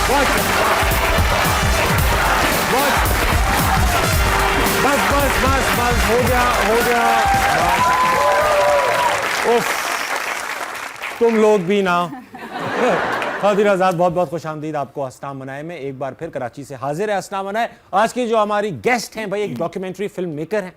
बस हो गया। उफ, तुम लोग भी ना। खादिर आजाद, बहुत बहुत खुशामदीद आपको हसना मनाए में। एक बार फिर कराची से हाजिर है हसना मनाए। आज की जो हमारी गेस्ट हैं भाई, एक डॉक्यूमेंट्री फिल्म मेकर हैं,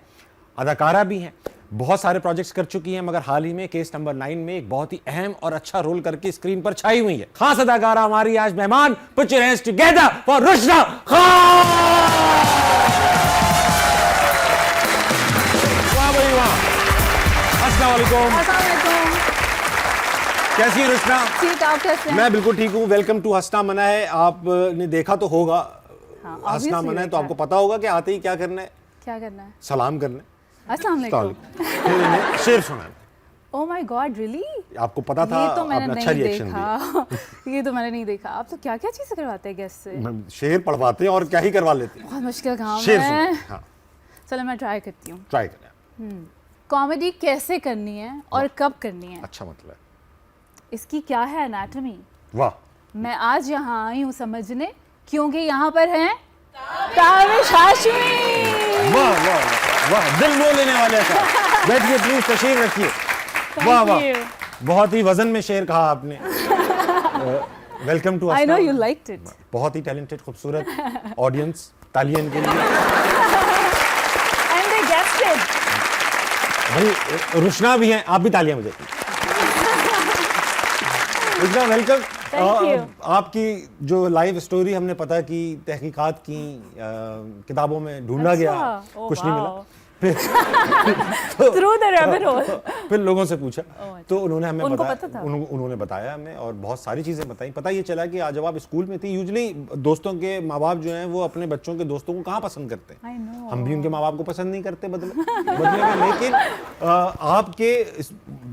अदाकारा भी हैं, बहुत सारे प्रोजेक्ट्स कर चुकी हैं, मगर हाल ही में केस नंबर 9 में एक बहुत ही अहम और अच्छा रोल करके स्क्रीन पर छाई हुई है। खास अदाकारा हमारी आज मेहमान। Put your hands together for Rushna Khan. वाह भाई वाह। अस्सलाम वालेकुम। कैसी है रुशना? ठीक, आप कैसे हैं? मैं बिल्कुल ठीक हूँ। वेलकम टू हसना मना है। आपने देखा तो होगा हसना मना है, तो आपको पता होगा कि आते ही क्या करना है। क्या करना है? सलाम करना है, अस्सलाम वालेकुम। फिर इन्हें शेर सुनाना। Oh my God, really? आपको पता था? ये तो मैंने आपने अच्छा नहीं रिएक्शन दिया। देखा। ये तो मैंने नहीं देखा। आप तो क्या क्या चीजें करवाते हैं गेस्ट से? शेर पढ़वाते हैं और क्या ही करवा लेते हैं। बहुत मुश्किल काम शेर है। सुनाए। हाँ, चलो मैं ट्राई करती हूँ। ट्राई करें। कॉमेडी कैसे करनी है और कब करनी है, अच्छा मतलब इसकी क्या है एनाटॉमी, वाह। मैं आज यहाँ आई हूँ समझने, क्योंकि यहाँ पर हैं ताबिश हाशमी। वाह वाह वाह, दिल मोह लेने वाले ऐसा। बैठिए प्लीज, तशरीफ रखिए। वाह वाह, बहुत ही वजन में शेर कहा आपने। Welcome to I know you liked it. बहुत ही टैलेंटेड, खूबसूरत ऑडियंस, तालियां इनके लिए। And they guessed it. भाई रुशना भी हैं, आप भी तालियां बजाइए। रुशना वेलकम। आपकी जो लाइव स्टोरी हमने पता की, तहकीकात की, किताबों में ढूंढा गया, कुछ नहीं मिला। Through the rabbit hole. फिर लोगों से पूछा, तो उन्होंने हमें उनको बताया, पता था? उन्होंने बताया हमें और बहुत सारी चीज़ें बताई। पता ये चला कि आज जब आप स्कूल में थी, यूजुअली दोस्तों के माँ बाप जो हैं वो अपने बच्चों के दोस्तों को कहाँ पसंद करते हैं। I know. हम भी उनके माँ बाप को पसंद नहीं करते बदले में। लेकिन आपके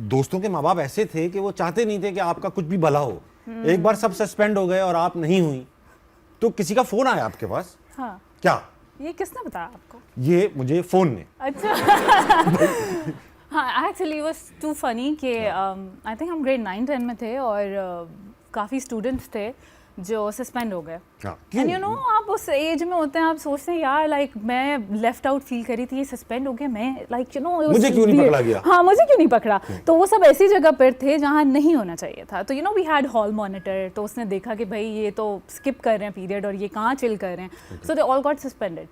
दोस्तों के माँ बाप ऐसे थे कि वो चाहते नहीं थे कि आपका कुछ भी भला हो। एक बार सब सस्पेंड हो गए और आप नहीं हुई, तो किसी का फोन आया आपके पास। हाँ। क्या? ये किसने बताया आपको? ये मुझे फोन ने। अच्छा। हाँ, एक्चुअली वाज टू फनी कि आई थिंक हम ग्रेड 9-10 में थे और काफ़ी स्टूडेंट्स थे जो सस्पेंड हो गए। एंड यू नो, आप उस एज में होते हैं, आप सोचते हैं यार लाइक मैं लेफ्ट आउट फील करी थी, ये सस्पेंड हो गया, मैं लाइक यू नो मुझे क्यों नहीं पकड़ा गया। हाँ, मुझे क्यों नहीं पकड़ा। तो वो सब ऐसी जगह पर थे जहाँ नहीं होना चाहिए था। तो you know we had hall monitor, तो उसने देखा कि भाई ये तो स्किप कर रहे हैं पीरियड और ये कहाँ चिल कर रहे हैं, so they all got suspended.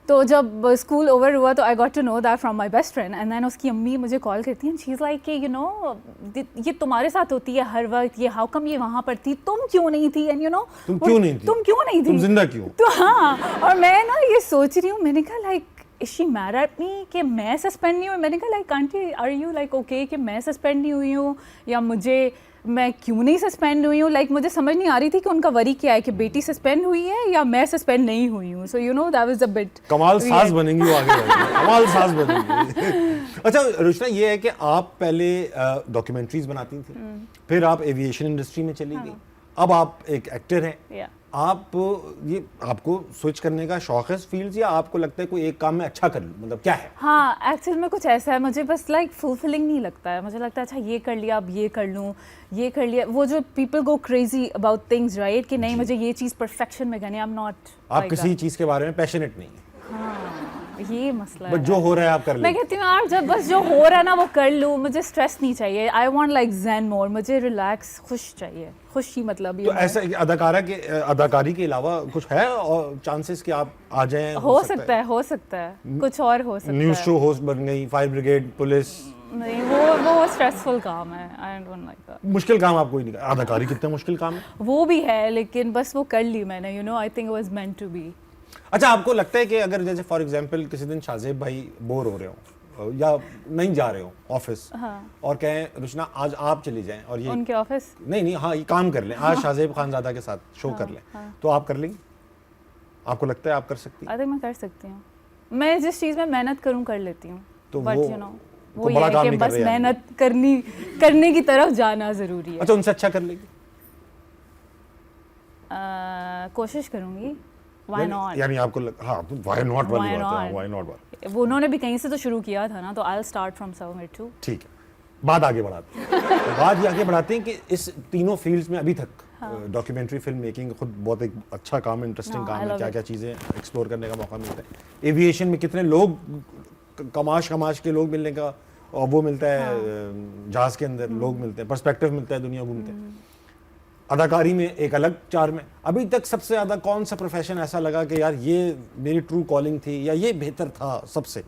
तो जब स्कूल ओवर हुआ तो I got to know that from my best friend, and then उसकी अम्मी मुझे कॉल करती हैं, शी इज़ लाइक कि यू नो ये तुम्हारे साथ होती है हर वक्त, ये हाउ कम ये वहाँ पर थी, तुम क्यों नहीं थी, एंड यू नो तुम क्यों नहीं थी, तुम जिंदा क्यों। तो हाँ, और मैं ना ये सोच रही हूँ, मैंने कहा like is she mad at me कि मैं सस्पेंड नहीं हुई। मैंने कहा like aunty are you like okay कि मैं सस्पेंड नहीं हुई हूँ, या मैं क्यों नहीं सस्पेंड हुई हूँ। लाइक मुझे समझ नहीं आ रही थी कि उनका वरी क्या है, कि बेटी सस्पेंड हुई है या मैं सस्पेंड नहीं हुई हूँ। सो you know that was a bit कमाल साज बनेंगी वो आगे कमाल साज बनेंगी। अच्छा रुशना, ये है कि आप पहले डॉक्यूमेंट्रीज बनाती थी, फिर आप एविएशन इंडस्ट्री में चली गई, अब आप एक एक्टर हैं। आप ये आपको स्विच करने का शौक है फील्ड, या आपको लगता है कोई एक काम में अच्छा कर लूं, मतलब क्या है? हाँ, एक्चुअल में कुछ ऐसा है, मुझे बस लाइक फुलफिलिंग नहीं लगता है। मुझे लगता है अच्छा ये कर लिया, अब ये कर लूँ, ये कर लिया। वो जो people go crazy about things right, कि नहीं मुझे ये चीज़ परफेक्शन में करनी है। I am not. आप किसी चीज़ के बारे में पैशनेट नहीं है। हाँ, ये मसला है। जो हो रहा है आप कर ले। मैं कहती हूँ यार जब बस जो हो रहा है ना वो कर लूँ, मुझे स्ट्रेस नहीं चाहिए। आई वांट लाइक ज़ेन मोर, मुझे रिलैक्स, खुश चाहिए, खुशी मतलब। तो ऐसा अदाकारी के अलावा कुछ है और चांसेस कि आप आ जाएं? हो सकता है कुछ और हो सकता है। न्यूज़ शो होस्ट बन गई, फायर ब्रिगेड, पुलिस। नहीं, वो स्ट्रेसफुल काम है। I don't like that. मुश्किल काम आपको ही नहीं। अदाकारी कितना मुश्किल काम है। वो भी है, लेकिन बस वो कर ली मैंने, you know I think it was meant to be. अच्छा, आपको लगता है कि अगर जैसे फॉर एग्जांपल किसी दिन शाहजेब भाई बोर हो रहे हो या नहीं जा रहे हो ऑफिस, हाँ, और कहें रुशना आज आप चली जाएं और ये उनके ऑफिस नहीं हाँ ये काम कर लें, आज शाहजेब खानजादा के साथ शो कर लें, तो आप कर लेंगे? आपको लगता है आप कर सकती हैं? आई थिंक मैं कर सकती हूँ। मैं जिस चीज़ में मेहनत करूँ कर लेती हूँ। तो बट यू नो वो बड़ा ये है कि बस मेहनत करने की तरफ जाना ज़रूरी है। अच्छा, उनसे अच्छा कर लेंगे? कोशिश करूँगी। Why not? यानी आपको हाँ, तो why not वाली बात है। Why not बात। वो उन्होंने भी कहीं से तो शुरू किया था ना, तो I'll start from somewhere too। ठीक है, बात आगे बढ़ाते हैं। बात ये आगे बढ़ाते हैं कि इस तीनों फील्ड्स में अभी तक डॉक्यूमेंट्री फिल्म मेकिंग खुद बहुत एक अच्छा काम है, इंटरेस्टिंग हाँ, काम I है, love क्या it. क्या चीज़ें एक्सप्लोर करने का मौका मिलता है। एविएशन में कितने लोग कमाश के लोग मिलने का और वो मिलता है, जहाज़ के अंदर लोग मिलते हैं, पर्सपेक्टिव मिलता है, दुनिया घूमते हैं। अदाकारी में एक अलग चार्म है। अभी तक सबसे ज़्यादा कौन सा प्रोफेशन ऐसा लगा कि यार ये मेरी ट्रू कॉलिंग थी या ये बेहतर था सबसे?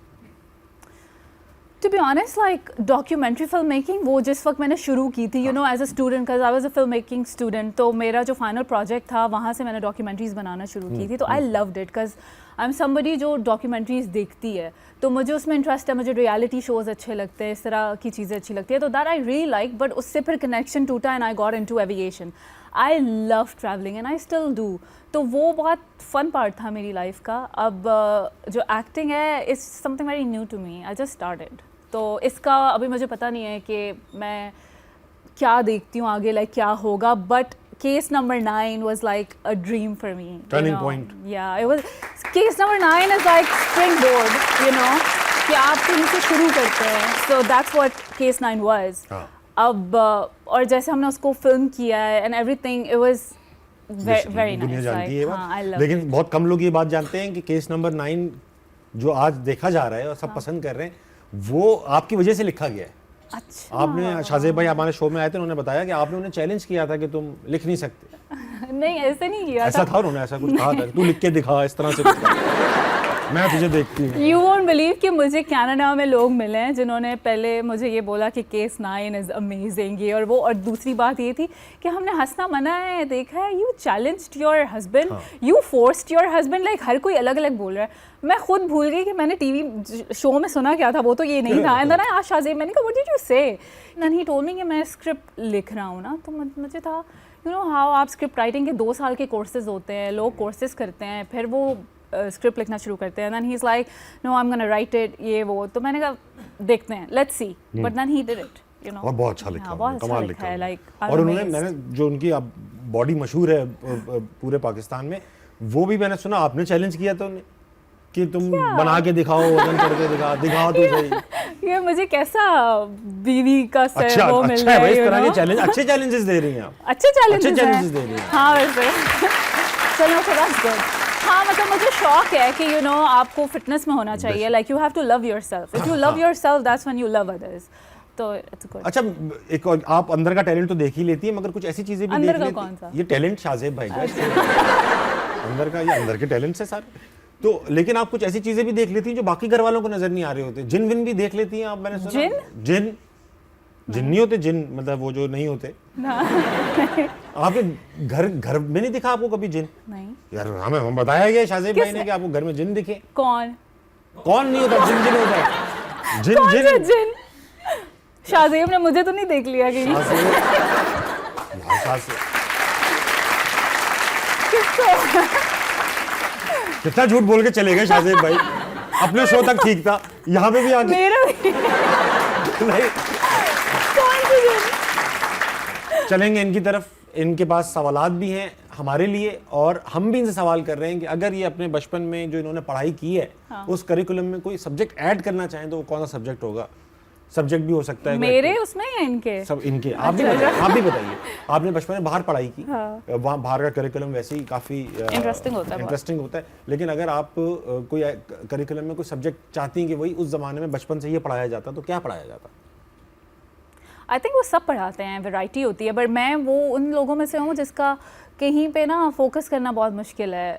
To be honest, like documentary filmmaking, वो जिस वक्त मैंने शुरू की थी, you know, as a student, because I was a filmmaking student, तो मेरा जो final project था वहाँ से मैंने documentaries बनाना शुरू की थी, तो I loved it, because I'm somebody जो documentaries देखती है, तो मुझे उसमें इंटरेस्ट है, मुझे रियलिटी शोज़ अच्छे लगते हैं, इस तरह की चीज़ें अच्छी लगती है, तो that I really like, but उससे फिर कनेक्शन टूटा and I got into aviation. I love travelling and I still do, तो वो बहुत फन पार्ट था मेरी लाइफ का। अब जो एक्टिंग है is something very new to me, I just started, तो इसका अभी मुझे पता नहीं है कि मैं क्या देखती हूँ आगे, लाइक क्या होगा, but case number 9 was like a dream for me. Turning point. Yeah, it was. Case number 9 is like springboard, you know, कि आप कहीं से शुरू करते हैं. So that's what case 9 was. अब और जैसे हमने उसको फिल्म किया है and everything, it was very nice. दुनिया जानती है ये हाँ, I बात, love लेकिन बहुत कम लोग ये बात जानते हैं कि केस नंबर 9 जो आज देखा जा रहा है और सब पसंद कर रहे हैं, वो आपकी वजह से लिखा गया है। अच्छा, आपने, शाहजेब भाई हमारे शो में आए थे, उन्होंने बताया कि आपने उन्हें चैलेंज किया था कि तुम लिख नहीं सकते। नहीं ऐसे नहीं किया ऐसा था, उन्होंने ऐसा कुछ कहा था, तू लिख के दिखा, इस तरह से कुछ कहा। मैं तुझे देखती हूँ। You won't believe कि मुझे कनाडा में लोग मिले हैं जिन्होंने पहले मुझे ये बोला कि केस 9 इज़ अमेजिंग ये और वो, और दूसरी बात ये थी कि हमने हंसना मना है देखा है, you challenged your husband, you forced your husband, like हर कोई अलग अलग बोल रहा है। मैं खुद भूल गई कि मैंने टीवी शो में सुना क्या था, वो तो ये नहीं था। And then I asked Shahzeb, मैंने कहा what did you say, and he told me कि मैं स्क्रिप्ट लिख रहा हूँ ना, तो मुझे था यू नो हाउ आप स्क्रिप्ट राइटिंग के 2 साल के कोर्सेज होते हैं, लोग कोर्सेज करते हैं, फिर वो स्क्रिप्ट लिखना शुरू करते हैं, and he is like no I am gonna write it, ये वो, तो मैंने कहा देखते हैं, let's see, but then he did it, you know. और बहुत अच्छा लिखा, बहुत कमाल अच्छा लिखा है, लाइक और उन्होंने, मैंने जो उनकी अब बॉडी मशहूर है पूरे पाकिस्तान में, वो भी मैंने सुना आपने चैलेंज किया था उन्हें कि तुम बना के दिखाओ, वजन करके दिखाओ तो सही। ये मुझे कैसा बीवी का वो मिल रहा है, भाई, इस तरह के चैलेंज, अच्छे चैलेंजेस दे रही हैं आप, अच्छे चैलेंजेस दे रही हैं। हाँ वैसे चलो थोड़ा गुड। हाँ मतलब मुझे शौक है कि यू नो आपको फिटनेस में होना चाहिए, like you have to love yourself, if you love yourself that's when you love others, तो इट्स गुड। अच्छा, एक और, आप अंदर का टैलेंट तो देख ही लेती है, मगर कुछ ऐसी चीजें भी देख लेती है। कौन सा? ये टैलेंट शाहजेब भाई का अंदर का, ये अंदर के टैलेंट से सारे, तो लेकिन आप कुछ ऐसी चीजें भी देख लेती हैं जो बाकी घर वालों को नजर नहीं आ रहे होते। जिन विन भी देख लेती हैं आप, मैंने सुना। जिन नहीं होते, जिन मतलब वो जो नहीं होते। आपके घर में नहीं दिखा आपको कभी जिन? नहीं यार, हमें बताया गया शाहजेब भाई ने कि आपको घर में जिन दिखे। कौन नहीं होता, जिन होता है। जिन शाहजेब ने मुझे तो नहीं देख लिया कहीं। कितना झूठ बोल के चले गए शाहजेब भाई, अपने शो तक ठीक था, यहाँ पे भी आके मेरा नहीं। चलेंगे इनकी तरफ, इनके पास सवालात भी हैं हमारे लिए, और हम भी इनसे सवाल कर रहे हैं कि अगर ये अपने बचपन में जो इन्होंने पढ़ाई की है, उस करिकुलम में कोई सब्जेक्ट ऐड करना चाहें तो वो कौन सा सब्जेक्ट होगा? सब्जेक्ट भी हो सकता है मेरे उसमें या इनके? सब इनके। आप भी बताइए, आपने बचपन में बाहर पढ़ाई की, वहाँ बाहर का करिकुलम वैसे ही काफ़ी इंटरेस्टिंग होता है, लेकिन अगर आप कोई करिकुलम में कोई सब्जेक्ट चाहती हैं कि वही उस ज़माने में बचपन से ये पढ़ाया जाता, तो क्या पढ़ाया जाता? आई थिंक वो सब पढ़ाते हैं, वैरायटी होती है, बट मैं वो उन लोगों में से हूँ जिसका कहीं पे ना फोकस करना बहुत मुश्किल है।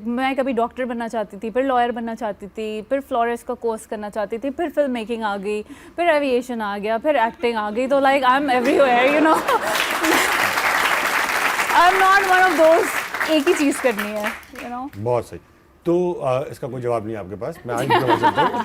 मैं कभी डॉक्टर बनना चाहती थी, फिर लॉयर बनना चाहती थी, फिर फ्लोरिस्ट का कोर्स करना चाहती थी, फिर फिल्म मेकिंग आ गई, फिर एविएशन आ गया, फिर एक्टिंग आ गई, तो like I am everywhere, you know. I am not one of those एक ही चीज़ करनी है, यू नो। बहुत सही। तो इसका कोई जवाब नहीं आपके पास, मैं आगे चलता हूँ।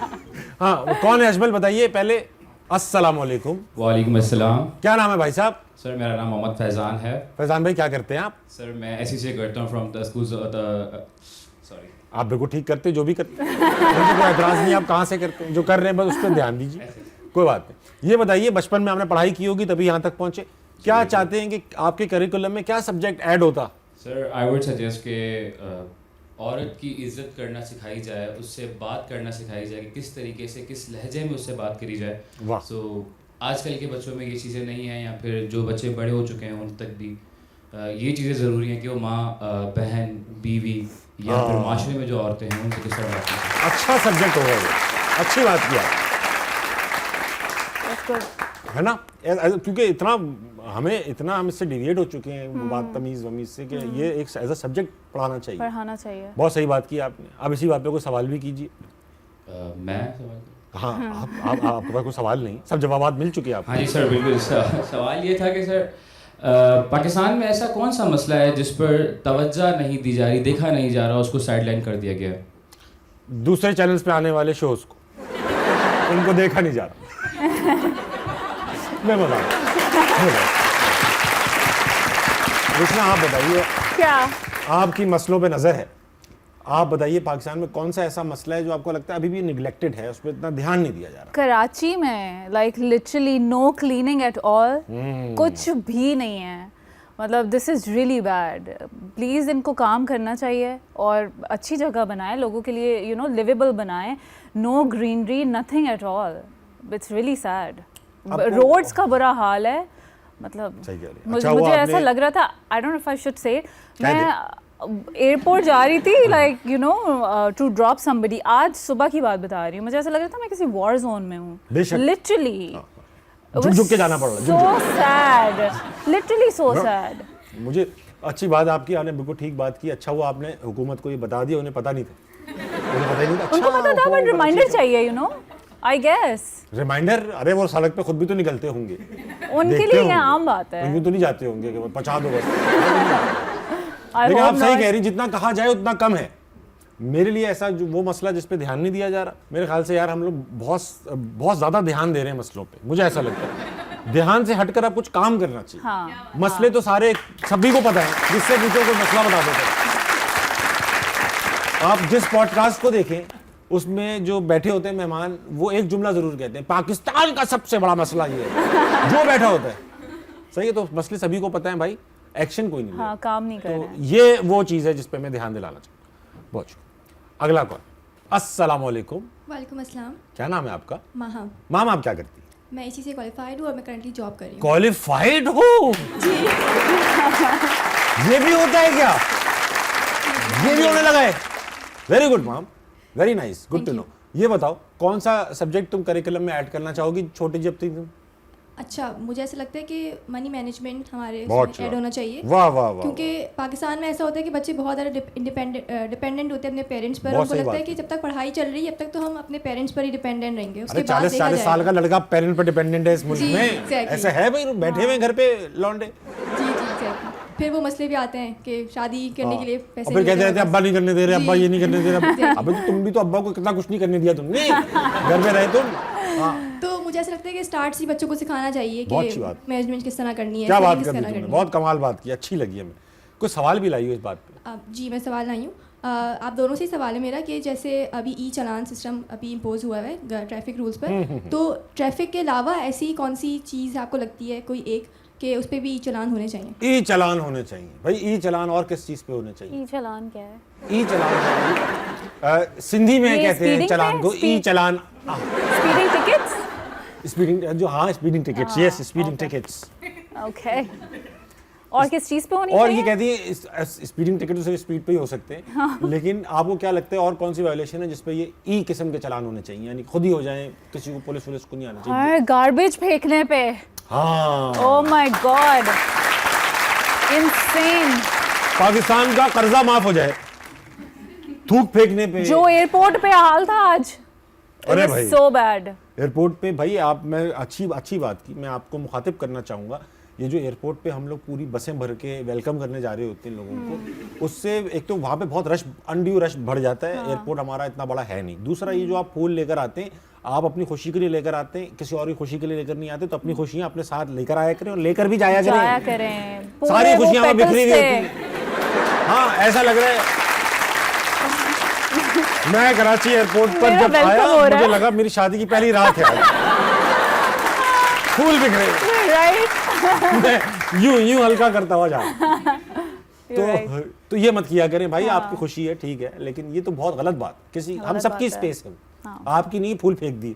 हाँ, कौन है अजमल, बताइए पहले। अस्सलाम वालेकुम। वालेकुम अस्सलाम। क्या नाम है भाई साहब? सर मेरा नाम मोहम्मद फैज़ान है। फैज़ान भाई, क्या करते हैं आप? सर मैं एससीसी करता हूँ फ्रॉम द स्कूल सॉरी। आप बिल्कुल ठीक करते हैं जो भी करते हैं, मुझे कोई एतराज़ नहीं, आप कहाँ से करते हैं, जो कर रहे हैं बस उस पर ध्यान दीजिए, कोई बात नहीं। ये बताइए, बचपन में आपने पढ़ाई की होगी तभी यहाँ तक पहुँचे, क्या चाहते हैं कि आपके करिकुलम में क्या सब्जेक्ट ऐड होता? सर आई वुड सजेस्ट के औरत की इज्जत करना सिखाई जाए, उससे बात करना सिखाई जाए कि किस तरीके से, किस लहजे में उससे बात करी जाए। सो आजकल के बच्चों में ये चीज़ें नहीं हैं, या फिर जो बच्चे बड़े हो चुके हैं उन तक भी ये चीज़ें ज़रूरी हैं कि वो माँ, बहन, बीवी या फिर माशरे में जो औरतें हैं उनसे किस तरह बात करती हैं। अच्छा सब्जेक्ट होगा ये, अच्छी बात किया That's good. है ना, क्योंकि हम इससे डिविएट हो चुके हैं बात तमीज़ वमीज़ से कि ये एक एज अ सब्जेक्ट पढ़ाना चाहिए। पढ़ाना चाहिए। बहुत सही बात की आपने। अब इसी बात पे कोई सवाल भी कीजिए। मैं सवाल करूं? हाँ, आपके पास कोई सवाल नहीं, सब जवाबात मिल चुके हैं आपको। हाँ जी सर, बिल्कुल। सवाल ये था कि सर, पाकिस्तान में ऐसा कौन सा मसला है जिस पर तवज्जो नहीं दी जा रही, देखा नहीं जा रहा, उसको साइडलाइन कर दिया गया है? दूसरे चैनल्स पे आने वाले शोज को, उनको देखा नहीं जा रहा। मैं बता कृष्णा, आप बताइए, क्या? आपकी मसलों पे नज़र है, आप बताइए पाकिस्तान में कौन सा ऐसा मसला है जो आपको लगता है अभी भी निगलेक्टेड है, उस पर इतना ध्यान नहीं दिया जा रहा? कराची में like literally no cleaning at all, कुछ भी नहीं है। मतलब this is really bad. Please इनको काम करना चाहिए और अच्छी जगह बनाए लोगों के लिए, यू नो, लिवेबल बनाए। No greenery, nothing at all. It's really sad. Roads का बुरा हाल है। मतलब सही कह रही हैं। मुझे अच्छा हुआ ऐसा आपने- लग रहा था, I don't know if I should say, कह मैं एयरपोर्ट जा रही थी like you know to drop somebody. आज सुबह की बात बता रही हूँ, मुझे ऐसा लग रहा था मैं किसी वॉर जोन में हूँ। बेशक। लिटरली झुक के जाना पड़ रहा है, झुक so sad, literally so sad. मुझे अच्छी बात आपकी, आपने बिल्कुल ठीक बात की। अच्छा हुआ आपने हुकूमत को ये बता दिया, उन्हें पता नहीं था, उन्हें पता ही नहीं था। अच्छा, उनको पता था बट रिमाइंडर चाहिए, you know, I guess. Reminder, अरे वो सड़क पे खुद भी तो निकलते होंगे, उनके देखते लिए होंगे। ये आम बात है। उनको तो नहीं जाते होंगे कि पहुंचा दो बस। I लेकिन आप hope सही not. कह रही, जितना कहा जाए उतना कम है। मेरे लिए ऐसा जो वो मसला जिस पे ध्यान नहीं दिया जा रहा, मेरे ख्याल से यार हम लोग बहुत ज़्यादा ध्यान दे रहे हैं मसलों पे, मुझे ऐसा लगता है। ध्यान से हटकर अब कुछ काम करना चाहिए। हाँ, मसले तो सारे सभी को पता है, जिससे पूछो कोई मसला बता देते हैं। आप जिस पॉडकास्ट को देखें उसमें जो बैठे होते हैं मेहमान, वो एक जुमला जरूर कहते हैं, पाकिस्तान का सबसे बड़ा मसला ये है। जो बैठा होता है, सही है, तो मसले सभी को पता है भाई, एक्शन कोई नहीं ले हाँ, काम नहीं कर रहे तो हैं। ये वो चीज़ है जिस पे मैं ध्यान दिलाना चाहता हूँ। बहुत शुक्रिया। अगला कॉल। अस्सलाम वालेकुम। वालेकुम अस्सलाम। क्या नाम है आपका? माहा। माम, आप क्या करती हैं? मैं इसी से क्वालिफाइड हूँ और मैं करंटली जॉब कर रही हूँ। क्वालिफाइड हो? ये भी होता है क्या? ये भी होने लगा है? Very good ma'am, very nice, good to know. ये बताओ, कौन सा सब्जेक्ट तुम करिकुलम में ऐड करना चाहोगी छोटी जब थी तुम? अच्छा, मुझे ऐसा लगता है कि मनी मैनेजमेंट हमारे बहुत उसमें ऐड होना चाहिए। वाह वाह वाह। क्योंकि पाकिस्तान में ऐसा होता है कि बच्चे बहुत ज़्यादा डिपेंडेंट होते हैं अपने पेरेंट्स पर। बहुत उनको सही लगता है बात कि जब तक पढ़ाई चल रही है अब तक तो हम अपने पेरेंट्स पर ही डिपेंडेंट रहेंगे, उसके अरे बाद 40 साल का लड़का पेरेंट पर डिपेंडेंट है इस मुल्क जी, में। exactly। ऐसा है भाई, बैठे हुए घर पे लौंडे। जी जी exactly। फिर वो मसले भी आते हैं कि शादी करने के लिए पैसे और फिर कहते रहते हैं अब्बा नहीं करने दे रहे, अब्बा जी। ये नहीं करने दे रहे। अबे तो तुम भी तो अब्बा को कितना कुछ नहीं करने दिया तुमने, घर में रहे तुम। हाँ, तो मुझे ऐसा लगता है कि स्टार्ट से ही बच्चों को सिखाना चाहिए बहुत अच्छी कि बात। मैनेजमेंट किस तरह करनी है, क्या बात saving किस कर दी तरह तुमने, करनी है। बहुत कमाल बात की, अच्छी लगी हमें। कुछ सवाल भी लाई हो इस बात पे? जी, मैं सवाल लाई हूँ। आप दोनों से ही सवाल है मेरा कि जैसे अभी ई चालान सिस्टम अभी इम्पोज हुआ है ट्रैफिक रूल्स पर, तो ट्रैफिक के अलावा ऐसी कौन सी चीज़ आपको लगती है कोई एक कि उस पर भी ई चालान होने चाहिए? ई चालान होने चाहिए भाई। ई चालान और किस चीज़ पे होने चाहिए? ई चालान क्या है? ई चालान सिंधी में ये कहते हैं speeding चालान पे? को ई चालान। Speeding tickets? स्पीडिंग जो, हाँ speeding tickets, yes speeding tickets. Okay. और किस चीज़ पे होनी और चाहिए? ये कहती है स्पीडिंग टिकट तो सिर्फ स्पीड पे ही हो सकते हैं, लेकिन आपको क्या लगता है और कौन सी वायलेशन है जिस पे ये ई किस्म के चालान होने चाहिए, यानी खुद ही हो जाए, किसी को पुलिस को नहीं आना चाहिए? हर गार्बेज फेंकने पे। हाँ, oh my God, insane. Pakistan का कर्जा माफ हो जाए थूक फेंकने पे। जो एयरपोर्ट पे हाल था आज, अरे भाई। So bad. एयरपोर्ट पे भाई, आप, मैं अच्छी बात की, मैं आपको मुखातिब करना चाहूँगा। ये जो एयरपोर्ट पे हम लोग पूरी बसें भर के वेलकम करने जा रहे होते हैं लोगों को, उससे एक तो वहाँ पे बहुत रश, अनड्यू रश बढ़ जाता है। एयरपोर्ट हमारा इतना बड़ा है नहीं। दूसरा, ये जो आप फूल लेकर आते हैं, आप अपनी खुशी के लिए लेकर आते हैं, किसी और की खुशी के लिए लेकर नहीं आते, तो अपनी खुशियाँ अपने साथ लेकर आया करें और लेकर भी जाया जाया करें। करें। सारी पूरे वो खुशियाँ वहाँ बिखरी हुई petals होती हैं। हाँ, ऐसा लग रहा है। मैं कराची एयरपोर्ट पर मेरा जब welcome आया, हो रहा मुझे है। लगा मेरी शादी की पहली रात है आज। फूल बिखरे, राइट। मैं यूं हल्का करता हुआ जा। तो ये मत किया करें भाई। आपकी खुशी है, ठीक है, लेकिन ये तो बहुत गलत बात, किसी हम गलत सबकी बात है। स्पेस है, आपकी नहीं। फूल फेंक दी,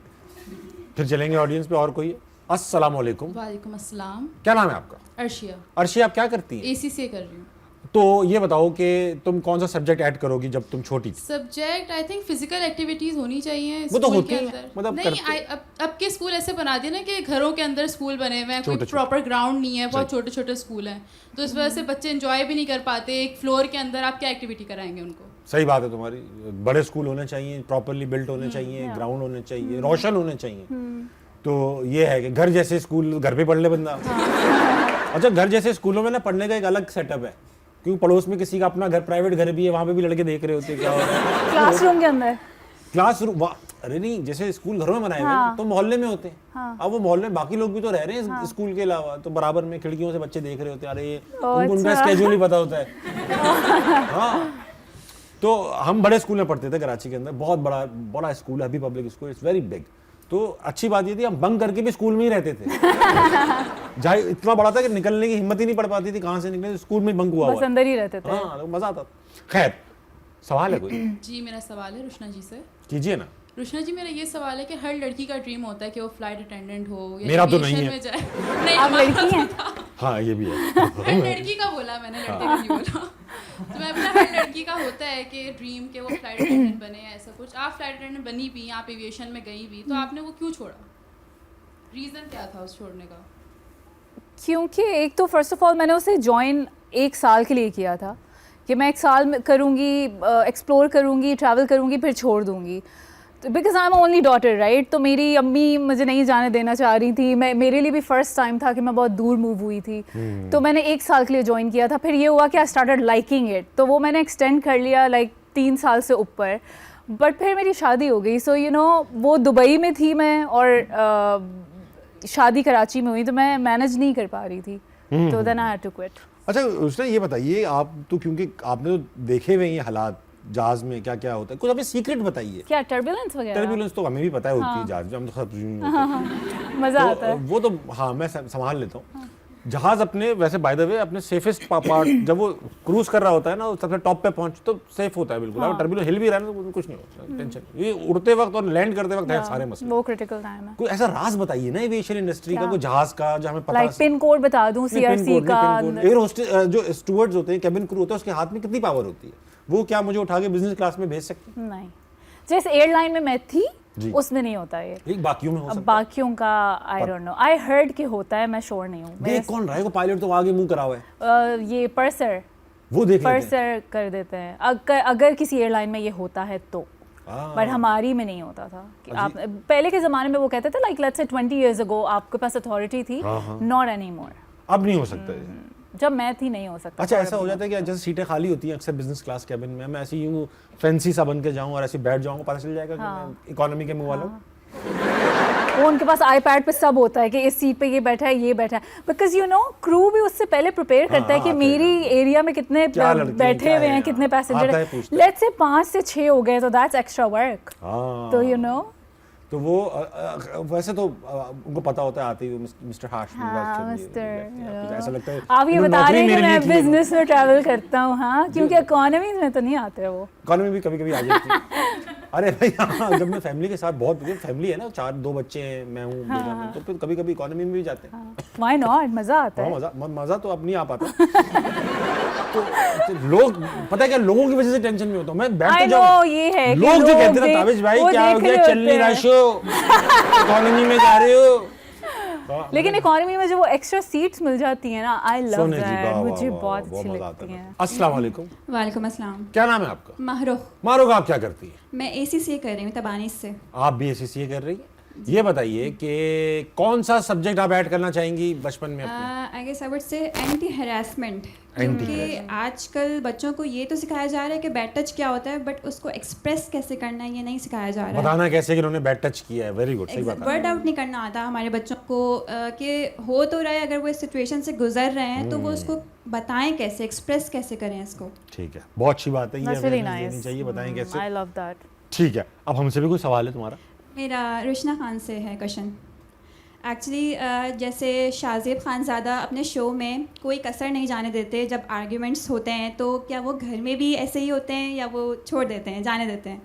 फिर चलेंगे ऑडियंस पे। और कोई है? अस्सलाम वालेकुम। वालेकुम अस्सलाम। क्या नाम है आपका? अर्शिया, अर्शी, आप क्या करती हैं? ACCA कर रही हूँ। तो ये बताओ कि तुम कौन सा सब्जेक्ट ऐड करोगी जब तुम छोटी थी? Subject I think physical activities होनी चाहिए वो तो स्कूल होती के हैं, अंदर। मतलब नहीं करते- अब के स्कूल ऐसे बना दिए ना कि घरों के अंदर स्कूल बने हुए हैं, कोई छोटे-छोटे। प्रॉपर ग्राउंड नहीं है, बहुत सही। छोटे छोटे स्कूल हैं, तो इस वजह से बच्चे एंजॉय भी नहीं कर पाते। एक फ्लोर के अंदर आप क्या एक्टिविटी कराएंगे उनको? सही बात है तुम्हारी। बड़े स्कूल होने चाहिए, प्रॉपरली बिल्ट होने चाहिए, ग्राउंड होने चाहिए, रोशन होने चाहिए। तो ये है कि घर जैसे स्कूल घर पे पढ़ ले बंदा। अच्छा, घर जैसे स्कूलों में ना पढ़ने का एक अलग सेटअप है, क्योंकि पड़ोस में किसी का अपना घर, प्राइवेट घर भी है, वहाँ पे भी लड़के देख रहे होते हैं क्या हो रहा है। क्लासरूम के अंदर क्लासरूम, अरे नहीं, जैसे स्कूल घरों में बनाए हुए हैं, तो मोहल्ले में होते हैं। अब वो मोहल्ले में बाकी लोग भी तो रह रहे हैं स्कूल के अलावा, तो बराबर में खिड़कियों से बच्चे देख रहे होते हैं। अरे ये उनका स्केड्यूल ही पता होता है। हाँ, तो हम बड़े स्कूल में पढ़ते थे कराची के अंदर, बहुत बड़ा बड़ा स्कूल है, अभी public school, it's very big. तो अच्छी बात ये थी हम बंक करके भी स्कूल में ही रहते थे। जहाँ इतना बड़ा था कि निकलने की हिम्मत ही नहीं पड़ पाती थी, कहाँ से निकले, स्कूल में बंक हुआ बस हुआ है। अंदर ही रहते थे। हाँ, तो मजा आता। खैर, सवाल है कोई? जी, मेरा सवाल है रुशना जी से। कीजिए ना। रुशना जी, मेरा ये सवाल है कि हर लड़की का ड्रीम होता है कि वो फ्लाइट अटेंडेंट हो या मेरा तो नहीं aviation है। में जाए। नहीं, आप हमारा लड़की हैं? था। हाँ, ये भी है। हर लड़की का बोला मैंने, लड़के का नहीं बोला। तो मैं अपना हर लड़की का होता है कि ड्रीम के वो फ्लाइट अटेंडेंट बने या ऐसा कुछ। आप फ्लाइट अटेंडेंट बनी भी, आप एविएशन में गई भी, तो आपने वो क्यों छोड़ा? रीज़न क्या था उस छोड़ने का? क्योंकि एक तो फर्स्ट ऑफ ऑल मैंने उसे ज्वाइन 1 साल के लिए किया था कि मैं 1 साल में करूँगी, एक्सप्लोर करूँगी, ट्रैवल करूँगी, फिर छोड़ दूँगी। तो because I am only daughter right, तो मेरी अम्मी मुझे नहीं जाने देना चाह रही थी। मेरे लिए भी फर्स्ट टाइम था कि मैं बहुत दूर मूव हुई थी। तो मैंने 1 साल के लिए ज्वाइन किया था। फिर ये हुआ कि आई स्टार्टेड लाइकिंग इट, तो वो मैंने एक्सटेंड कर लिया लाइक 3 साल से ऊपर। बट फिर मेरी शादी हो गई, सो यू नो वो दुबई में थी मैं, और शादी कराची में हुई, तो मैं मैनेज नहीं कर पा रही थी, तो then I had to quit. अच्छा, उसने ये बताइए, आप तो क्योंकि आपने तो देखे हुए हैं ये हालात जहाज में क्या क्या होता है, कुछ हमें सीक्रेट बताइए। क्या टर्बुलेंस वगैरह? टर्बुलेंस तो हमें भी पता है होती है जहाज में, हम तो सब मज़ा आता है। वो तो हाँ, मैं संभाल लेता हूँ। जहाज अपने वैसे बाय द वे अपने सेफेस्ट पार्ट, जब वो क्रूज कर रहा होता है ना, सबसे टॉप पे पहुंच तो सेफ होता है बिल्कुल। अगर टर्बुलेंस हिल भी रहा है ना तो कुछ नहीं होता, टेंशन। ये उड़ते वक्त और लैंड करते वक्त है सारे मसले। वो क्रिटिकल टाइम है। कोई ऐसा राज बताइए ना एविएशन इंडस्ट्री का, कोई जहाज का जो हमें पता लाइक पिन कोड बता दूं CRC का। एयर होस्टेस जो स्टूवर्ड्स होते हैं, कैबिन क्रू होता है, उसके हाथ में कितनी पावर होती है? वो क्या मुझे उठा के बिजनेस क्लास में भेज सकते हैं? नहीं, जैसे एयरलाइन में मैं थी जी। उसमें नहीं होता ये। एक बाकियों में हो अब सकता है। बाकियों का आई डोंट नो, आई हर्ड कि होता है, मैं श्योर नहीं हूँ। देख कौन रहा है? वो पायलट तो आगे मुंह करा हुआ है, ये पर्सर वो देख लेते हैं। पर्सर कर देते हैं अगर किसी एयरलाइन में ये होता है तो। बट हमारी में नहीं होता था कि आप पहले के ज़माने में वो कहते थे like let's say 20 years ago आपके पास अथॉरिटी थी, नॉट एनी मोर। अब नहीं हो सकता है। जब मैं थी नहीं हो सकता। अच्छा, ऐसा हो जाता है कि जैसे सीटें खाली होती हैं अक्सर बिजनेस क्लास कैबिन में, मैं ऐसे यूं फैंसी सा बन के जाऊं और ऐसे बैठ जाऊंगा, पता चल जाएगा कि मैं इकोनॉमी के मुंह वाला हूं। वो उनके पास आईपैड पे सब होता है कि इस सीट पे ये बैठा है, ये बैठा है, बिकॉज यू नो क्रू भी उससे पहले प्रिपेयर करता है कि मेरी एरिया में कितने बैठे हुए हैं, कितने पैसेंजर हैं। लेट्स से 5 से 6 हो गए तो दैट्स एक्स्ट्रा वर्क। तो यू नो, तो वो वैसे तो उनको पता होता है आते ही मिस्टर हाश ऐसा लगता है आप ये बता रहे हैं कि मैं बिजनेस में ट्रैवल करता हूँ। हाँ, क्योंकि इकोनॉमी में तो नहीं आते वो। इकोनॉमी भी कभी कभी आ जाती है। अरे भाई हाँ, जब मैं फैमिली के साथ, बहुत फैमिली है ना, 2 बच्चे हैं, मैं हूँ, तो फिर कभी कभी इकोनॉमी में भी जाते हैं। व्हाई नॉट, मजा आता है। मजा तो अब नहीं आ पाता। तो लोग, पता है क्या, लोगों की वजह से टेंशन में होता हूँ मैं, बैठ तो जाऊँ, ये है लोग जो कहते हैं ताबिश भाई क्या हो गया, चल नहीं रहा शो, इकोनॉमी में जा रहे हो। लेकिन इकोनॉमी में जो वो एक्स्ट्रा सीट्स मिल जाती हैं ना, आई लव दैट, मुझे बहुत अच्छी लगती हैं। अस्सलाम वालेकुम। वालेकुम अस्सलाम। क्या नाम है आपका? माहरुख। मारूख, आप क्या करती है? मैं ACCA कर रही हूँ तबानीस से। आप भी ACCA कर रही है? ये बताइए कि कौन सा सब्जेक्ट आप ऐड करना चाहेंगी बचपन में अपने? I guess I would say anti harassment, क्योंकि आजकल बच्चों को ये तो सिखाया जा रहा है कि बैड टच क्या होता है, बट उसको एक्सप्रेस कैसे करना है ये नहीं सिखाया जा रहा है। बताना कैसे कि उन्होंने बैड टच किया है। वेरी गुड, सही बात है। वर्ड आउट नहीं करना आता हमारे बच्चों को कि हो तो रहा है, अगर वो इस सिचुएशन से गुजर रहे हैं तो वो उसको बताएं कैसे, एक्सप्रेस कैसे करें इसको। ठीक है, बहुत अच्छी बात है, ये That's really हमें nice. देनी चाहिए, बताएं कैसे। I love that. ठीक है, अब हमसे भी कोई सवाल है तुम्हारा? मेरा रुशना खान से है क्वेश्चन। एक्चुअली जैसे शाहजेब खानज़ादा अपने शो में कोई कसर नहीं जाने देते जब आर्ग्यूमेंट्स होते हैं, तो क्या वो घर में भी ऐसे ही होते हैं या वो छोड़ देते हैं, जाने देते हैं?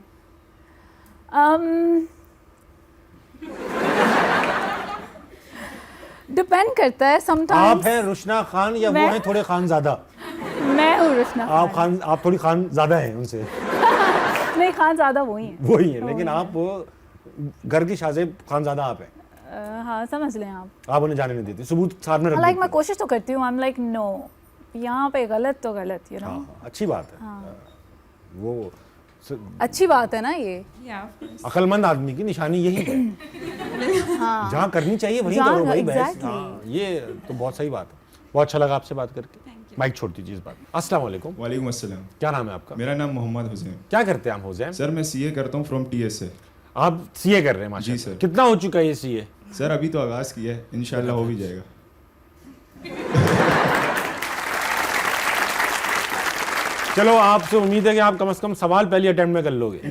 डिपेंड करता है आप समटाइम्स। हैं रुशना खान या वो मैं- हैं थोड़े खान ज्यादा? मैं हूँ रुशना खान। आप थोड़ी खान ज्यादा हैं उनसे। नहीं, खान ज़्यादा वही है। वही है, लेकिन आप घर की शाहजेब खान ज्यादा आप हैं। हाँ, समझ लें आप। आप उन्हें जाने नहीं देते, सबूत सामने रख लाइक देते मैं हैं। कोशिश तो करती हूँ, आई एम लाइक नो, यहाँ पे गलत तो गलत, यू नो। हाँ, अच्छी बात है। वो अच्छी बात है ना ये। अक्लमंद आदमी की निशानी यही है। जहाँ करनी चाहिए वहीं जहाँ- करो भाई बहस। exactly. हाँ, ये तो बहुत सही बात है। बहुत अच्छा लगा आपसे बात करके। माइक छोड़ दीजिए इस बात। अस्सलाम वालेकुम। वालेकुम अस्सलाम। क्या नाम है आपका? मेरा नाम मोहम्मद हुसैन। क्या करते हैं आप हुसैन? सर मैं सीए करता हूँ फ्रॉम टीएसए। आप सीए कर रहे हैं? माशाल्लाह। जी सर। कितना हो चुका है ये सीए? सर अभी तो आगाज़ किया है, इंशाल्लाह हो भी जाएगा। चलो, आपसे उम्मीद है कि आप कम से कम सवाल पहले अटेम्प्ट में कर लोगे।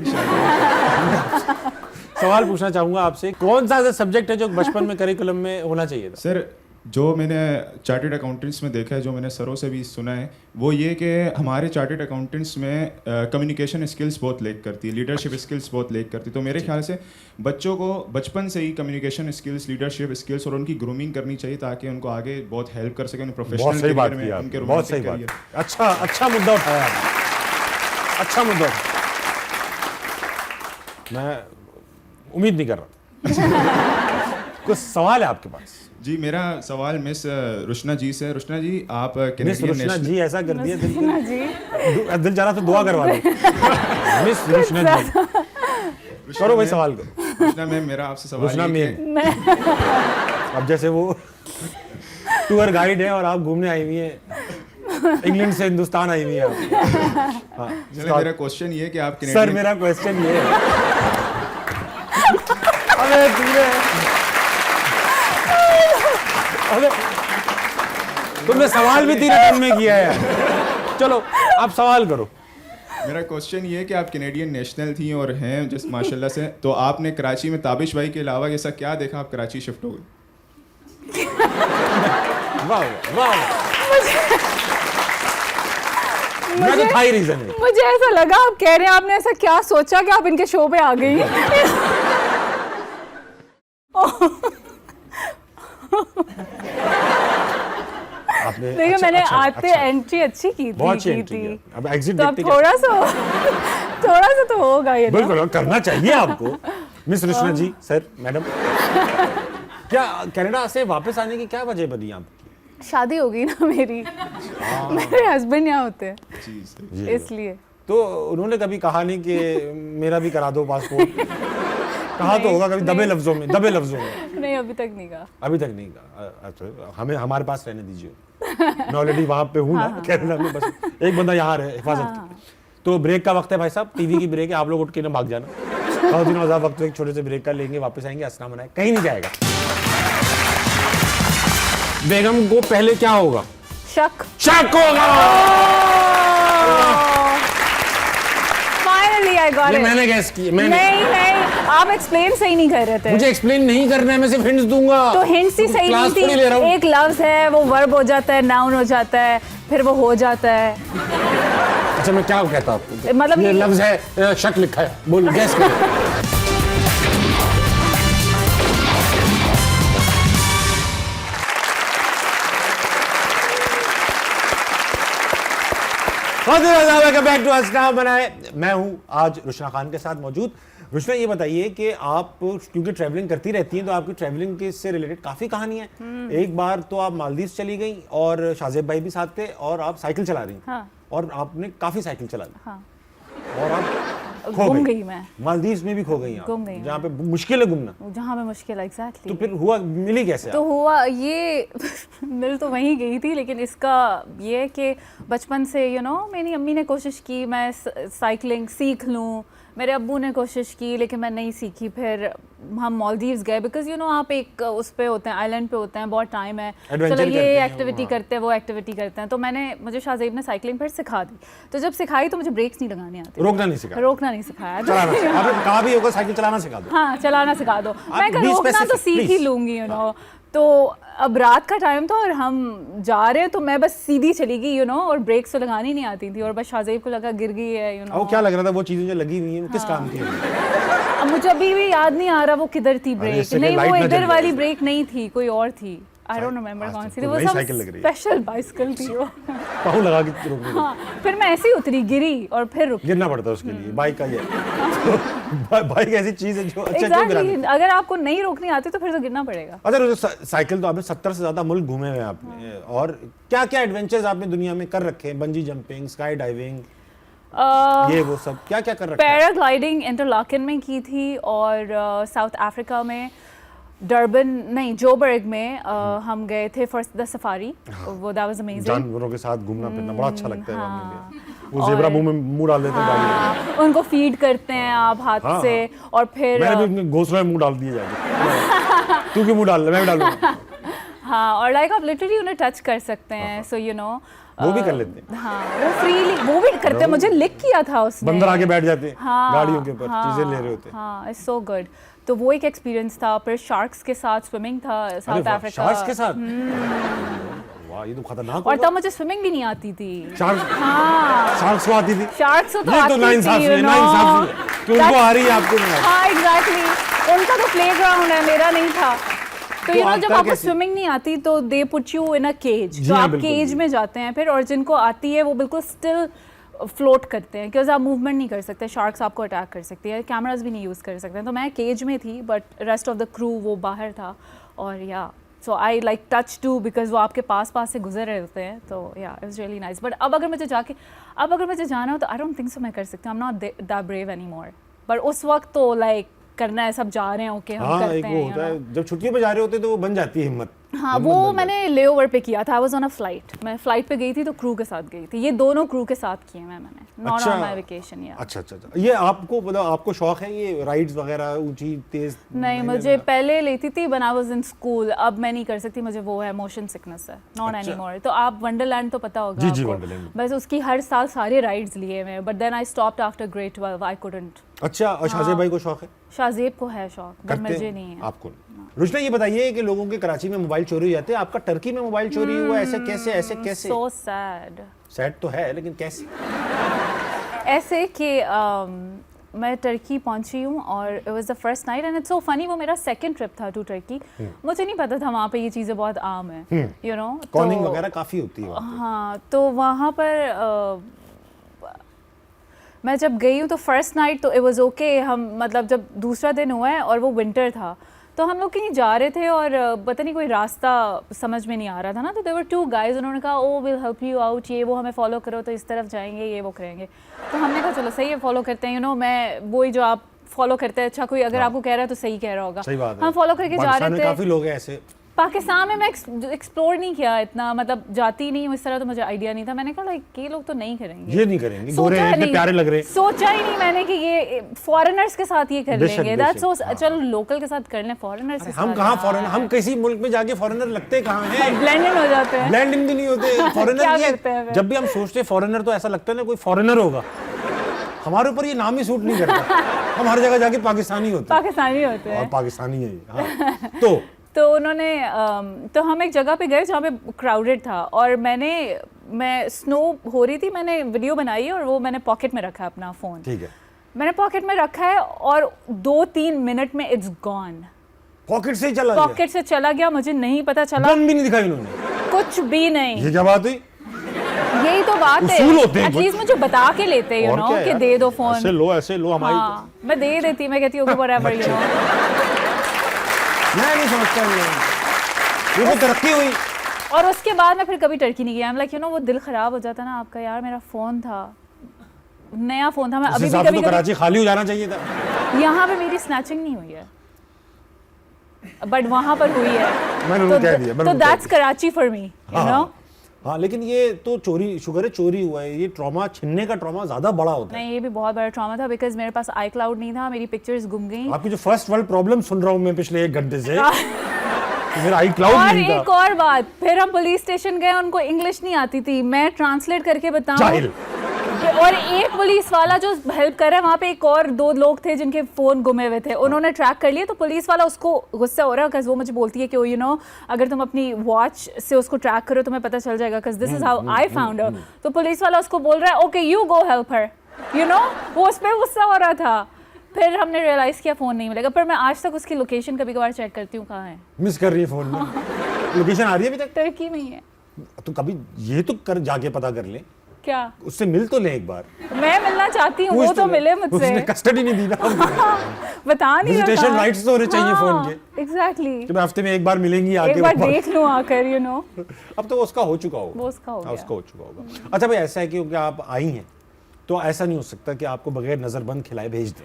सवाल पूछना चाहूंगा आपसे, कौन सा ऐसा सब्जेक्ट है जो बचपन में करिकुलम में होना चाहिए था? सर जो मैंने चार्टर्ड अकाउंटेंट्स में देखा है, जो मैंने सरों से भी सुना है, वो ये कि हमारे चार्टर्ड अकाउंटेंट्स में कम्युनिकेशन स्किल्स बहुत लेक करती है, लीडरशिप स्किल्स बहुत लेक करती है। तो मेरे ख्याल से बच्चों को बचपन से ही कम्युनिकेशन स्किल्स, लीडरशिप स्किल्स और उनकी ग्रूमिंग करनी चाहिए ताकि उनको आगे बहुत हेल्प कर सके, बहुत प्रोफेशनल सही बात करियर की में, आपने, उनके बहुत सही रोमांटिक बात। करियर। अच्छा मुद्दा उठाया आपने, अच्छा मुद्दा उठाया। मैं उम्मीद नहीं कर रहा था। कुछ सवाल है आपके पास? जी, मेरा सवाल मिस रुशना जी से। रुशना जी, आप मिस कैनेडियन रुशना नेशनल जी ऐसा कर दिया रुशना जी, दिल जा रहा था दुआ करवा दो। मिस रुशना जी, करो भाई सवाल करो। रुशना मैम, मेरा आपसे सवाल रुशना ये कि- मैम, अब जैसे वो टूर गाइड है और आप घूमने आई हुई हैं, इंग्लैंड से हिंदुस्तान आई हुई है आप। हाँ, चलिए, मेरा क्वेश्चन ये है कि आप सर कैनेडियन मेरा क्वेश्चन ये है। अबे तुमने सवाल भी 3 अटेम्प्ट में किया है। चलो आप सवाल करो। मेरा क्वेश्चन ये है कि आप कैनेडियन नेशनल थी और हैं जिस माशाल्लाह से, तो आपने कराची में ताबिश भाई के अलावा ऐसा क्या देखा आप कराची शिफ्ट हो गए? वाह वाह, मैं तो था ही रीजन है। मुझे ऐसा लगा आप कह रहे हैं आपने ऐसा क्या सोचा कि आप इनके शो पे आ गई। आपने देखिए, अच्छा- मैंने अच्छा- आते अच्छा, एंट्री अच्छी की बहुत अच्छी थी एंट्री है। अब एग्जिट तो अब देखते थोड़ा सा तो होगा ये ना। बिल्कुल करना चाहिए आपको। मिस रुशना जी, सर, मैडम, क्या कनाडा से वापस आने की क्या वजह बनी आपकी? शादी हो गई ना मेरी, मेरे हस्बैंड यहाँ होते हैं जी सर। जी। इसलिए। तो उन्होंने कभी कहा नहीं कि मेरा भी करा दो पासपोर्ट? कहा तो होगा कभी, दबे लफ्जों में, दबे लफ्जों में। नहीं, अभी तक नहीं कहा। अभी तक नहीं कहा। अच्छा, हमें हमारे पास रहने दीजिए। मैं ऑलरेडी वहाँ पे हूँ ना कनाडा में, बस एक बंदा यहाँ रहे हिफाजत के लिए। तो ब्रेक का वक्त है भाई साहब, टीवी की ब्रेक है, आप लोग उठ के ना भाग जाना। बहुत दिनों बाद वक्त एक छोटे से ब्रेक का लेंगे, वापस आएंगे। अस्सलाम वालेकुम, कहीं नहीं जाएगा। बेगम को पहले क्या होगा? शक। शक होगा। फाइनली आई गॉट ये इट। मैंने गैस की। मैंने नहीं, आप एक्सप्लेन सही नहीं कर रहे थे। मुझे एक्सप्लेन नहीं करना है, मैं सिर्फ हिंट्स दूंगा। तो हिंट्स ही सही क्लास नहीं थोड़ी ले रहा थी। हूँ। एक लफ्ज है, वो वर्ब हो जाता है, नाउन हो जाता है, फिर वो हो जाता है। अच्छा, मैं क्या कहता आपको? मतलब ये ये- लफ्ज है, शक लिखा है, बोल गैस करो। बैक टू अस्सलाम बनाए। मैं हूं आज रुशना खान के साथ मौजूद। रुशना, ये बताइए कि आप क्योंकि ट्रैवलिंग करती रहती हैं तो आपकी ट्रैवलिंग के से रिलेटेड काफ़ी कहानी है। एक बार तो आप मालदीव चली गई और शाहजेब भाई भी साथ थे और आप साइकिल चला रही थी। हाँ। और आपने काफ़ी साइकिल चला ली। हाँ। और आप खो गुम गई मैं। मालदीव में भी खो गई आप, गुम गई जहाँ पे मुश्किल है घूमना। जहाँ पे मुश्किल, एग्जैक्टली। तो फिर हुआ, मिली कैसे तो आप? हुआ ये मिल तो वहीं गई थी, लेकिन इसका ये है कि बचपन से मेरी अम्मी ने कोशिश की मैं साइकिलिंग सीख लूँ, मेरे अब्बू ने कोशिश की लेकिन मैं नहीं सीखी। फिर हम मालदीव्स गए, बिकॉज आप एक उस पे होते हैं, आइलैंड पे होते हैं, बहुत टाइम है, Adventure चलो करते ये हैं, एक्टिविटी हाँ। करते हैं, वो एक्टिविटी करते हैं। तो मुझे शाहजेब ने साइकिलिंग फिर सिखा दी। तो जब सिखाई तो मुझे ब्रेक्स नहीं लगाने आते, रोकना नहीं सिखा, रोकना नहीं सिखाया। चलाना सिखा। आपने कहा भी होगा साइकिल चलाना सिखा दो। हाँ, चलाना सिखा दो। मैं be रोकना तो specific, सीख ही please. लूंगी, तो अब रात का टाइम था और हम जा रहे हैं, तो मैं बस सीधी चली गई, और ब्रेक्स तो लगानी नहीं आती थी, और बस शाहजेब को लगा गिर गई है, वो क्या लग रहा था, वो चीजें जो लगी हुई हैं वो किस काम की है? अब मुझे अभी भी याद नहीं आ रहा वो किधर थी ब्रेक। इससे नहीं, लाइट वो ना जल इधर जाए। वाली ब्रेक नहीं थी, कोई और थी। आई डोंट रिमेंबर कौन सी थी, तो वो नई सब साइकिल लग रही है। स्पेशल बाइसिकल थी वो। पाँव लगा के रोकने को। हाँ, फिर मैं ऐसे ही उतरी, गिरी और फिर रुकी। गिरना पड़ता है उसके लिए, बाइक का ये बाइक ऐसी चीज है जो अच्छा क्यों गिरा एग्जैक्टली, देती? अगर आपको नहीं रोकनी आती तो फिर तो गिरना पड़ेगा। अच्छा, साइकिल तो आपने 70 से ज्यादा मुल्क घूमे हुए हैं आपने, और क्या क्या एडवेंचर्स आपने दुनिया में कर रखे हैं? बंजी जंपिंग, स्काई डाइविंग, ये वो सब क्या क्या कर रखा है? पैराग्लाइडिंग इंटरलाकन में की थी, और साउथ अफ्रीका में डरबन नहीं जोबर्ग में हम गए थे फॉर द सफारी। वो दैट वाज अमेजिंग। जानवरों के साथ घूमना फिरना बड़ा अच्छा लगता है हाँ। वहाँ पे। वो ज़ेब्रा मुंह में मुंह डाल देते हैं गाड़ी में। हाँ, उनको फीड करते हैं आप हाथ हाँ, से, और फिर मैंने भी उनके घोंसले में मुंह डाल दिए जाके। तू क्यों मुंह डाल रहा है? मैं भी डालूंगा। हाँ, और लाइक आप लिटरली उन्हें टच कर सकते हैं, सो यू नो वो भी कर लेते हैं। हाँ, वो फ्रीली वो भी करते हैं। मुझे लिख किया था उसने। बंदर आके बैठ जाते हैं हाँ, गाड़ियों के ऊपर, हाँ, चीजें ले रहे होते हैं। हाँ, इट्स सो गुड। तो वो एक एक्सपीरियंस था। फिर शार्क्स के साथ स्विमिंग था साउथ अफ्रीका। शार्क्स के साथ? वाह, ये तो खतरनाक और होगा। तब मुझे स्विमिंग भी नहीं आती थी। हाँ, शार्क्स को आती थी? शार्क्स को तो ये आती तो नाइंसाफी थी, है, नाइंसाफी है कि उनको आ रही है, आपको नहीं आ रही। हाँ, एग्जैक्टली, उनका तो प्लेग्राउंड है, मेरा नहीं था। तो यू नो आप जब कर आपको कैसे? स्विमिंग नहीं आती तो they put you in a cage, जी तो हाँ, आप बिल्कुल, केज में जाते हैं फिर, और जिनको आती है वो बिल्कुल स्टिल फ्लोट करते हैं, बिकॉज आप मूवमेंट नहीं कर सकते, शार्क्स आपको अटैक कर सकती है, कैमराज भी नहीं यूज़ कर सकते हैं। तो मैं केज में थी, but rest of the crew वो बाहर था, और या so I like touch to, because वो आपके पास से गुजर रहे होते हैं। तो या it was really nice. But अब अगर मुझे जाना हो तो आई डोंट थिंक सो मैं कर सकती हूँ। I am not that brave any more. But उस वक्त तो लाइक करना है, सब जा रहे हैं, ओके हम हाँ, करते एक हैं, वो you होता know। है जब छुट्टियों पे जा रहे होते हैं तो वो बन जाती है हिम्मत। हाँ, हिम्मत वो बन जाती मैंने लेओवर पे किया था। I was on a flight, मैं फ्लाइट पे गई थी तो क्रू के साथ गई थी। ये दोनों क्रू के साथ किए मैंने, नॉट अच्छा। On my vacation. या अच्छा अच्छा अच्छा, ये आपको मतलब आपको शौक है ये राइड्स वगैरह ऊंची तेज? नहीं, मुझे पहले लेती थी when I was in school, अब मैं नहीं कर सकती, मुझे वो है मोशन सिकनेस है, नॉट अच्छा। एनीमोर। तो आप वंडरलैंड तो पता होगा जी, जी, आपको। वंडरलैंड। बस उसकी हर साल सारे राइड्स लिए मैं, but then I stopped after grade 12, I couldn't. अच्छा, और शाहजेब भाई को शौक है? शाहजेब को है शौक, बट करते मुझे हैं? नहीं है। आपको नहीं। रुशना, ये बताइए कि लोगों के कराची में मोबाइल चोरी हो जाते हैं, आपका टर्की में मोबाइल चोरी हुआ, ऐसे कैसे? ऐसे कैसे? So sad. सैड तो है, लेकिन कैसे? ऐसे कि मैं टर्की पहुंची हूँ, और it was the first night, and it's so funny, वो मेरा सेकंड ट्रिप था टू टर्की। मुझे नहीं पता था वहाँ पे ये चीज़ें बहुत आम है, यू नो। कॉलिंग वगैरह काफी होती है वहाँ पे। हाँ, तो वहाँ पर मैं जब गई हूँ तो फर्स्ट नाइट तो इट वाज ओके। हम मतलब जब दूसरा दिन हुआ है और वो विंटर था, तो हम लोग कहीं जा रहे थे, और पता नहीं कोई रास्ता समझ में नहीं आ रहा था ना, तो देयर वर टू गाइज, उन्होंने कहा oh will help you out, ये वो हमें फॉलो करो तो इस तरफ जाएंगे, ये वो करेंगे। तो हमने कहा चलो सही है, फॉलो करते हैं, यू नो। मैं वही जो आप फॉलो करते हैं, अच्छा कोई अगर आपको कह रहा है तो सही कह रहा होगा। सही बात है। हम फॉलो करके जा पाकिस्तान में रहे थे। काफी लोग हैं ऐसे। पाकिस्तान में मैं एक्सप्लोर नहीं किया इतना, मतलब जाती नहीं हूँ इस तरह, तो मुझे आइडिया नहीं था। मैंने कहा लाइक ये लोग तो नहीं करेंगे, ये नहीं करेंगे, सोचा गोरे हैं, इतने नहीं। प्यारे लग रहे हैं। सोचा ही नहीं मैंने कि ये फॉरेनर्स के साथ ये कर बेशक, लेंगे। दैट्स बेशक, सो, चलो लोकल के साथ कर लें, फॉरेनर्स के हम साथ कहाँ फॉरेनर, हम किसी मुल्क में जाके फॉरेनर लगते कहाँ हैं? ब्लेंड इन हो जाते हैं। ब्लेंड इन भी नहीं होते क्या फॉरेनर। करते हैं फिर? जब भी हम सोचते हैं फॉरेनर, तो ऐसा लगता है ना कोई फॉरेनर होगा। हमारे ऊपर ये नाम ही सूट नहीं करता। हम हर जगह जाके पाकिस्तानी होते हैं, पाकिस्तानी होते और हैं। पाकिस्तानी है ये। हाँ। तो उन्होंने तो हम एक जगह पे गए जहाँ पे क्राउडेड था, और मैं स्नो हो रही थी, मैंने वीडियो बनाई और वो मैंने पॉकेट में रखा है अपना फ़ोन। ठीक है, मैंने पॉकेट में रखा है, और 2-3 मिनट में इट्स गॉन। पॉकेट से ही चला गया? पॉकेट से चला गया, मुझे नहीं पता चला, गन भी नहीं दिखाई उन्होंने? कुछ भी नहीं। ये क्या बात हुई? यही तो बात है, उसूल होते हैं एटलीस्ट मुझे बता के लेते, यू और नो, क्या कि यार? दे दो फोन। ऐसे लो हमारी। हाँ, मैं दे देती, मैं कहती हूँ व्हाटएवर, यू नो। मैं नहीं समझता ये तो तरक्की हुई। और उसके बाद मैं फिर कभी टर्की नहीं गया। I am like, you no, वो दिल खराब हो जाता ना आपका, यार मेरा फोन था, नया फोन था, मैं अभी भी तो कभी कराची खाली हो जाना चाहिए था। यहाँ पे मेरी स्नैचिंग नहीं हुई है, बट वहाँ पर हुई है। मैंने उनको कह दिया, तो that's Karachi for me, you know. हाँ, लेकिन ये तो चोरी, शुक्र है चोरी हुआ है। ये ट्रॉमा, छिनने का ट्रॉमा ज्यादा बड़ा होता है। नहीं, ये भी बहुत बड़ा ट्रॉमा था, बिकॉज मेरे पास आई क्लाउड नहीं था, मेरी पिक्चर्स गुम गई। आपकी जो फर्स्ट वर्ल्ड प्रॉब्लम सुन रहा हूँ मैं पिछले 1 घंटे से, तो मेरा आई क्लाउड और नहीं था। एक और बात, फिर हम पुलिस स्टेशन गए, उनको इंग्लिश नहीं आती थी, मैं ट्रांसलेट करके बताऊं। जाहिल। और एक पुलिस वाला जो हेल्प कर रहा है, वहाँ पे एक और 2 लोग थे जिनके फोन गुमे हुए थे, उन्होंने ट्रैक कर लिए। तो पुलिस वाला उसको गुस्सा हो रहा है, बिकॉज वो मुझे बोलती है कि यू नो, अगर तुम अपनी वॉच से उसको ट्रैक करो तुम्हें पता चल जाएगा, because this is how I found her. तो पुलिस वाला उसको बोल रहा है okay you go help her, you know, वो उस पर गुस्सा हो रहा था। फिर हमने रियलाइज किया फ़ोन नहीं मिलेगा, पर मैं आज तक उसकी लोकेशन कभी कभार चेक करती हूँ कहाँ है। मिस कर रही है फोन में। लोकेशन आ रही है अभी तक? टर्की में ही है तो कभी ये तो कर जाके पता कर ले, क्या? उससे मिल तो ले एक बार। मैं मिलना चाहती हूँ, वो पूछ तो ले। मिले मुझसे। उसने कस्टडी नहीं दी ना। बता नहीं रहा Visitation था। rights तो होने चाहिए फोन के। एग्जैक्टली, कि मैं हफ्ते में एक बार मिलेंगी आके एक बार वो बात। देख लूँ आकर, यू नो। अब तो वो उसका हो चुका होगा। वो उसका हो हाँ, गया। उसका हो चुका होगा। अच्छा भाई, ऐसा है कि क्योंकि आप आई हैं तो ऐसा नहीं हो सकता कि आपको बगैर नजरबंद खिलाए भेज दें।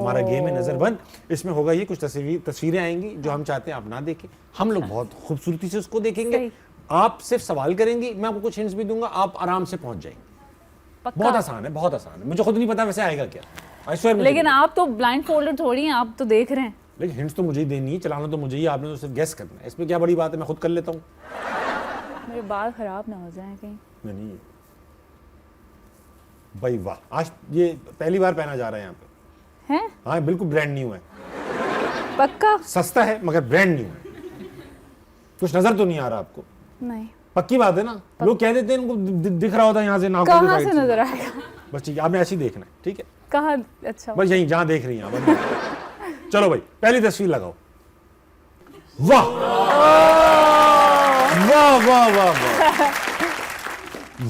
हमारा गेम है नजरबंद। इसमें होगा ये, कुछ तस्वीरें आएंगी जो हम चाहते हैं आप ना देखें, हम लोग बहुत खूबसूरती से उसको देखेंगे। सही। आप सिर्फ सवाल करेंगी, मैं आपको कुछ हिंट्स भी दूंगा, आप आराम से पहुंच जाएंगे। पक्का? बहुत आसान है, बहुत आसान है। मुझे खुद नहीं पता वैसे आएगा क्या। I swear मुझे लेकिन नहीं। आप तो ब्लाइंड फोल्डर थोड़ी हैं, आप तो देख रहे हैं। लेकिन हिंट्स तो मुझे ही देनी है, चलाना तो मुझे ही, आपने तो सिर्फ गेस करना है। इसमें क्या बड़ी बात है, मैं खुद कर लेता हूँ। मेरे बाल खराब ना हो जाएं कहीं। नहीं भाई वाह, आज ये पहली बार पहना जा रहा है यहाँ पे। हैं? हाँ बिल्कुल ब्रांड न्यू है, पक्का? सस्ता है मगर ब्रांड न्यू है। कुछ नजर तो नहीं आ रहा आपको? नहीं। पक्की बात है ना, लोग कह देते हैं इनको दिख रहा होता है यहाँ से नाक कहाँ से नजर आएगा? बस ठीक है, आपने ऐसे ही देखना है, ठीक है? कहाँ? अच्छा, बस यहीं जहाँ देख रही हैं आप। चलो भाई, पहली तस्वीर लगाओ। वाह वाह वाह वाह वाह,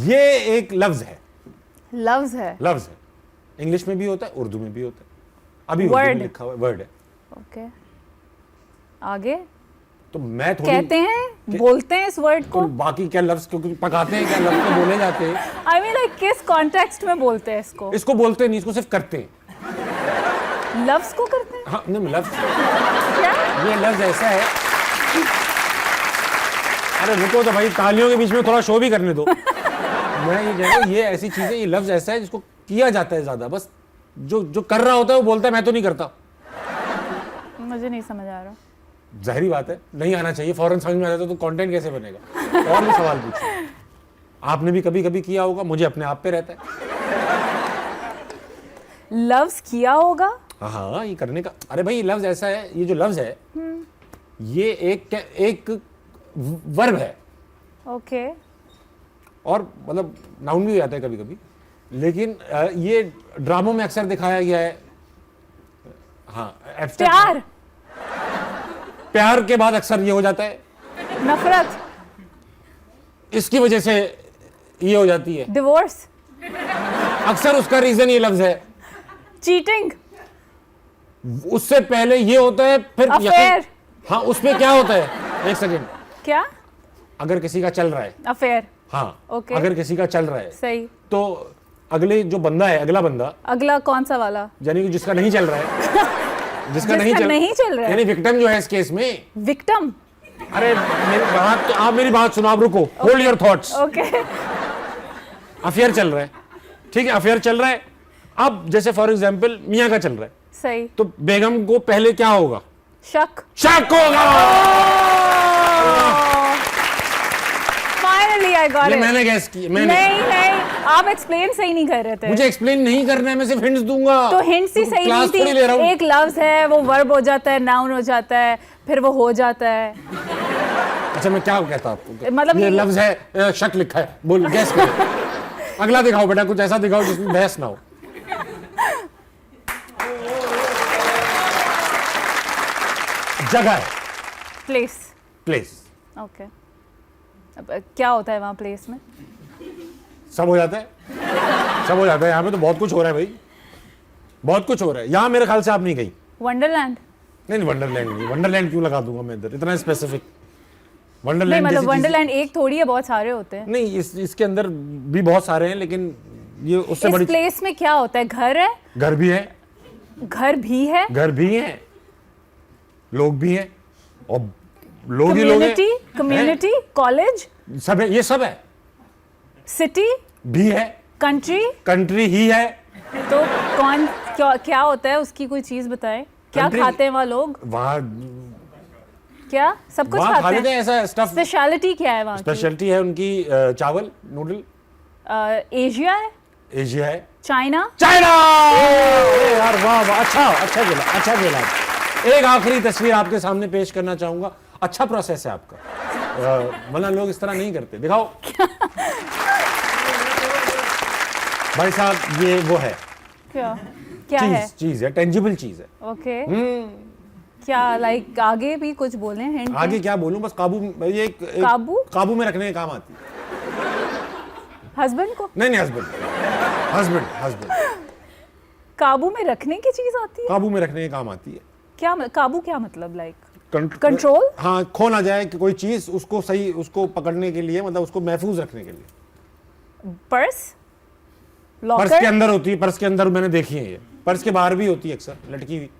ये एक लफ्ज है। लफ्ज है? लफ्ज है, इंग्लिश में भी होता है, उर्दू में भी होता है। अभी उर्दू में Word. लिखा हुआ है, वर्ड है। ओके, आगे तो मैं थोड़ी कहते हैं, बोलते हैं इस वर्ड को। तो बाकी क्या लफ्ज, क्योंकि पकाते हैं क्या लफ्ज तो बोले जाते हैं। आई मीन लाइक किस कॉन्टेक्स्ट में बोलते हैं इसको? इसको बोलते नहीं, इसको सिर्फ करते हैं। लफ्ज को करते हैं? हाँ नहीं, लफ्ज, क्या? ये लफ्ज ऐसा है। अरे रुको तो भाई, तालियों के बीच में थोड़ा शो भी करने दो। मैं ये कह रहा हूँ, ये ऐसी चीज है, ये लफ्ज ऐसा है जिसको किया जाता है ज्यादा। बस जो कर रहा होता है वो बोलता है मैं तो नहीं करता। मुझे नहीं समझ आ रहा। जाहिर बात है, नहीं आना चाहिए। फौरन समझ में आ जाता तो कंटेंट कैसे बनेगा। और भी सवाल पूछिए। आपने भी कभी कभी किया होगा, मुझे अपने आप पे रहता है। लफ्ज किया होगा? हाँ, ये करने का। अरे भाई, ये लफ्ज ऐसा है, ये जो लफ्ज है ये एक वर्ब है। ओके। और मतलब नाउन भी हो जाता है कभी कभी, लेकिन ये ड्रामों में अक्सर दिखाया गया है। हाँ, abstract- प्यार? प्यार के बाद अक्सर ये हो जाता है, नफरत? इसकी वजह से ये हो जाती है। डिवोर्स? अक्सर उसका रीजन ये लफ्ज है। चीटिंग? उससे पहले ये होता है, फिर अफेयर? हाँ, उसमें क्या होता है, एक सेकेंड। क्या? अगर किसी का चल रहा है, अफेयर? हाँ, Okay. अगर किसी का चल रहा है सही। तो अगले जो बंदा है, अगला बंदा, अगला कौन सा वाला? यानी कि जिसका नहीं चल रहा है, जिसका नहीं चल रहा है, यानी विक्टिम जो है इस केस में। विक्टिम? अरे मेरी बात, आप मेरी बात सुनो, आप रुको, hold your thoughts. Okay. Affair चल रहा है, ठीक है, अफेयर चल रहा है। अब जैसे फॉर एग्जांपल मियां का चल रहा है, सही। तो बेगम को पहले क्या होगा? शक? शक होगा। फाइनली आई गॉट ये इट। मैंने गैस की, मैंने। नहीं, आप एक्सप्लेन सही नहीं कर रहे थे। मुझे एक्सप्लेन नहीं करना है, मैं सिर्फ हिंट्स दूंगा। तो हिंट्स ही सही क्लास नहीं थोड़ी ले रहा थी। हूं। एक लफ्ज है, वो वर्ब हो जाता है, नाउन हो जाता है, फिर वो हो जाता है। अच्छा, मैं क्या कहता आपको, मतलब ये ये- लफ्ज है, शक लिखा है, बोल गैस करो। अगला दिखाओ बेटा, कुछ ऐसा दिखाओ जिसमें बहस ना हो। जगह है, प्लेस? प्लेस। ओके। अब क्या होता है वहाँ प्लेस में? सब हो जाता है, सब हो जाता है। यहाँ पे तो बहुत कुछ हो रहा है भाई, बहुत कुछ हो रहा है। यहाँ मेरे ख्याल से आप नहीं गई। वंडरलैंड? नहीं, वंडरलैंड नहीं, वंडरलैंड क्यों लगा दूंगा मैं इधर, इतना स्पेसिफिक। नहीं, वंडरलैंड मतलब जैसी चीज़- वंडरलैंड एक थोड़ी है, बहुत सारे होते हैं। नहीं, इसके अंदर भी बहुत सारे हैं, लेकिन ये उससे इस बड़ी। प्लेस में क्या होता है? घर है? घर भी है, घर भी है? घर भी है, लोग भी हैं, और लोग ही लोग हैं। कम्युनिटी? कॉलेज? सब है, ये सब है। सिटी? भी है, कंट्री? कंट्री ही है। तो कौन क्या होता है उसकी कोई चीज बताएं। क्या Country- खाते हैं वहाँ लोग? वहाँ क्या सब कुछ वहाँ खा खाते लेते हैं? हैं ऐसा स्टफ। स्पेशलिटी क्या है वहाँ की? स्पेशलिटी है उनकी चावल, नूडल। एशिया है? एशिया है। चाइना? चाइना। अरे यार, वाह वाह, अच्छा खेला, अच्छा खेला। एक आखिरी तस्वीर आपके सामने पेश करना चाहूंगा। अच्छा प्रोसेस है आपका, वरना लोग इस तरह नहीं करते। दिखाओ भाई साहब, ये वो है क्या? क्या है? चीज है, टेंजिबल चीज है। ओके। क्या लाइक आगे भी कुछ बोले हिंट आगे क्या बोलूं, बस काबू, ये एक काबू में रखने के काम आती है। हस्बैंड को नहीं हस्बैंड काबू में रखने की चीज आती है। काबू में रखने के काम आती है। क्या काबू क्या मतलब लाइक कंट्रोल। हाँ, खो ना जाए कि कोई चीज, उसको सही, उसको पकड़ने के लिए, मतलब उसको महफूज रखने के लिए। पर्स, पर्स के अंदर होती है, पर्स के अंदर मैंने देखी है ये, पर्स के बाहर भी होती है अक्सर लटकी हुई।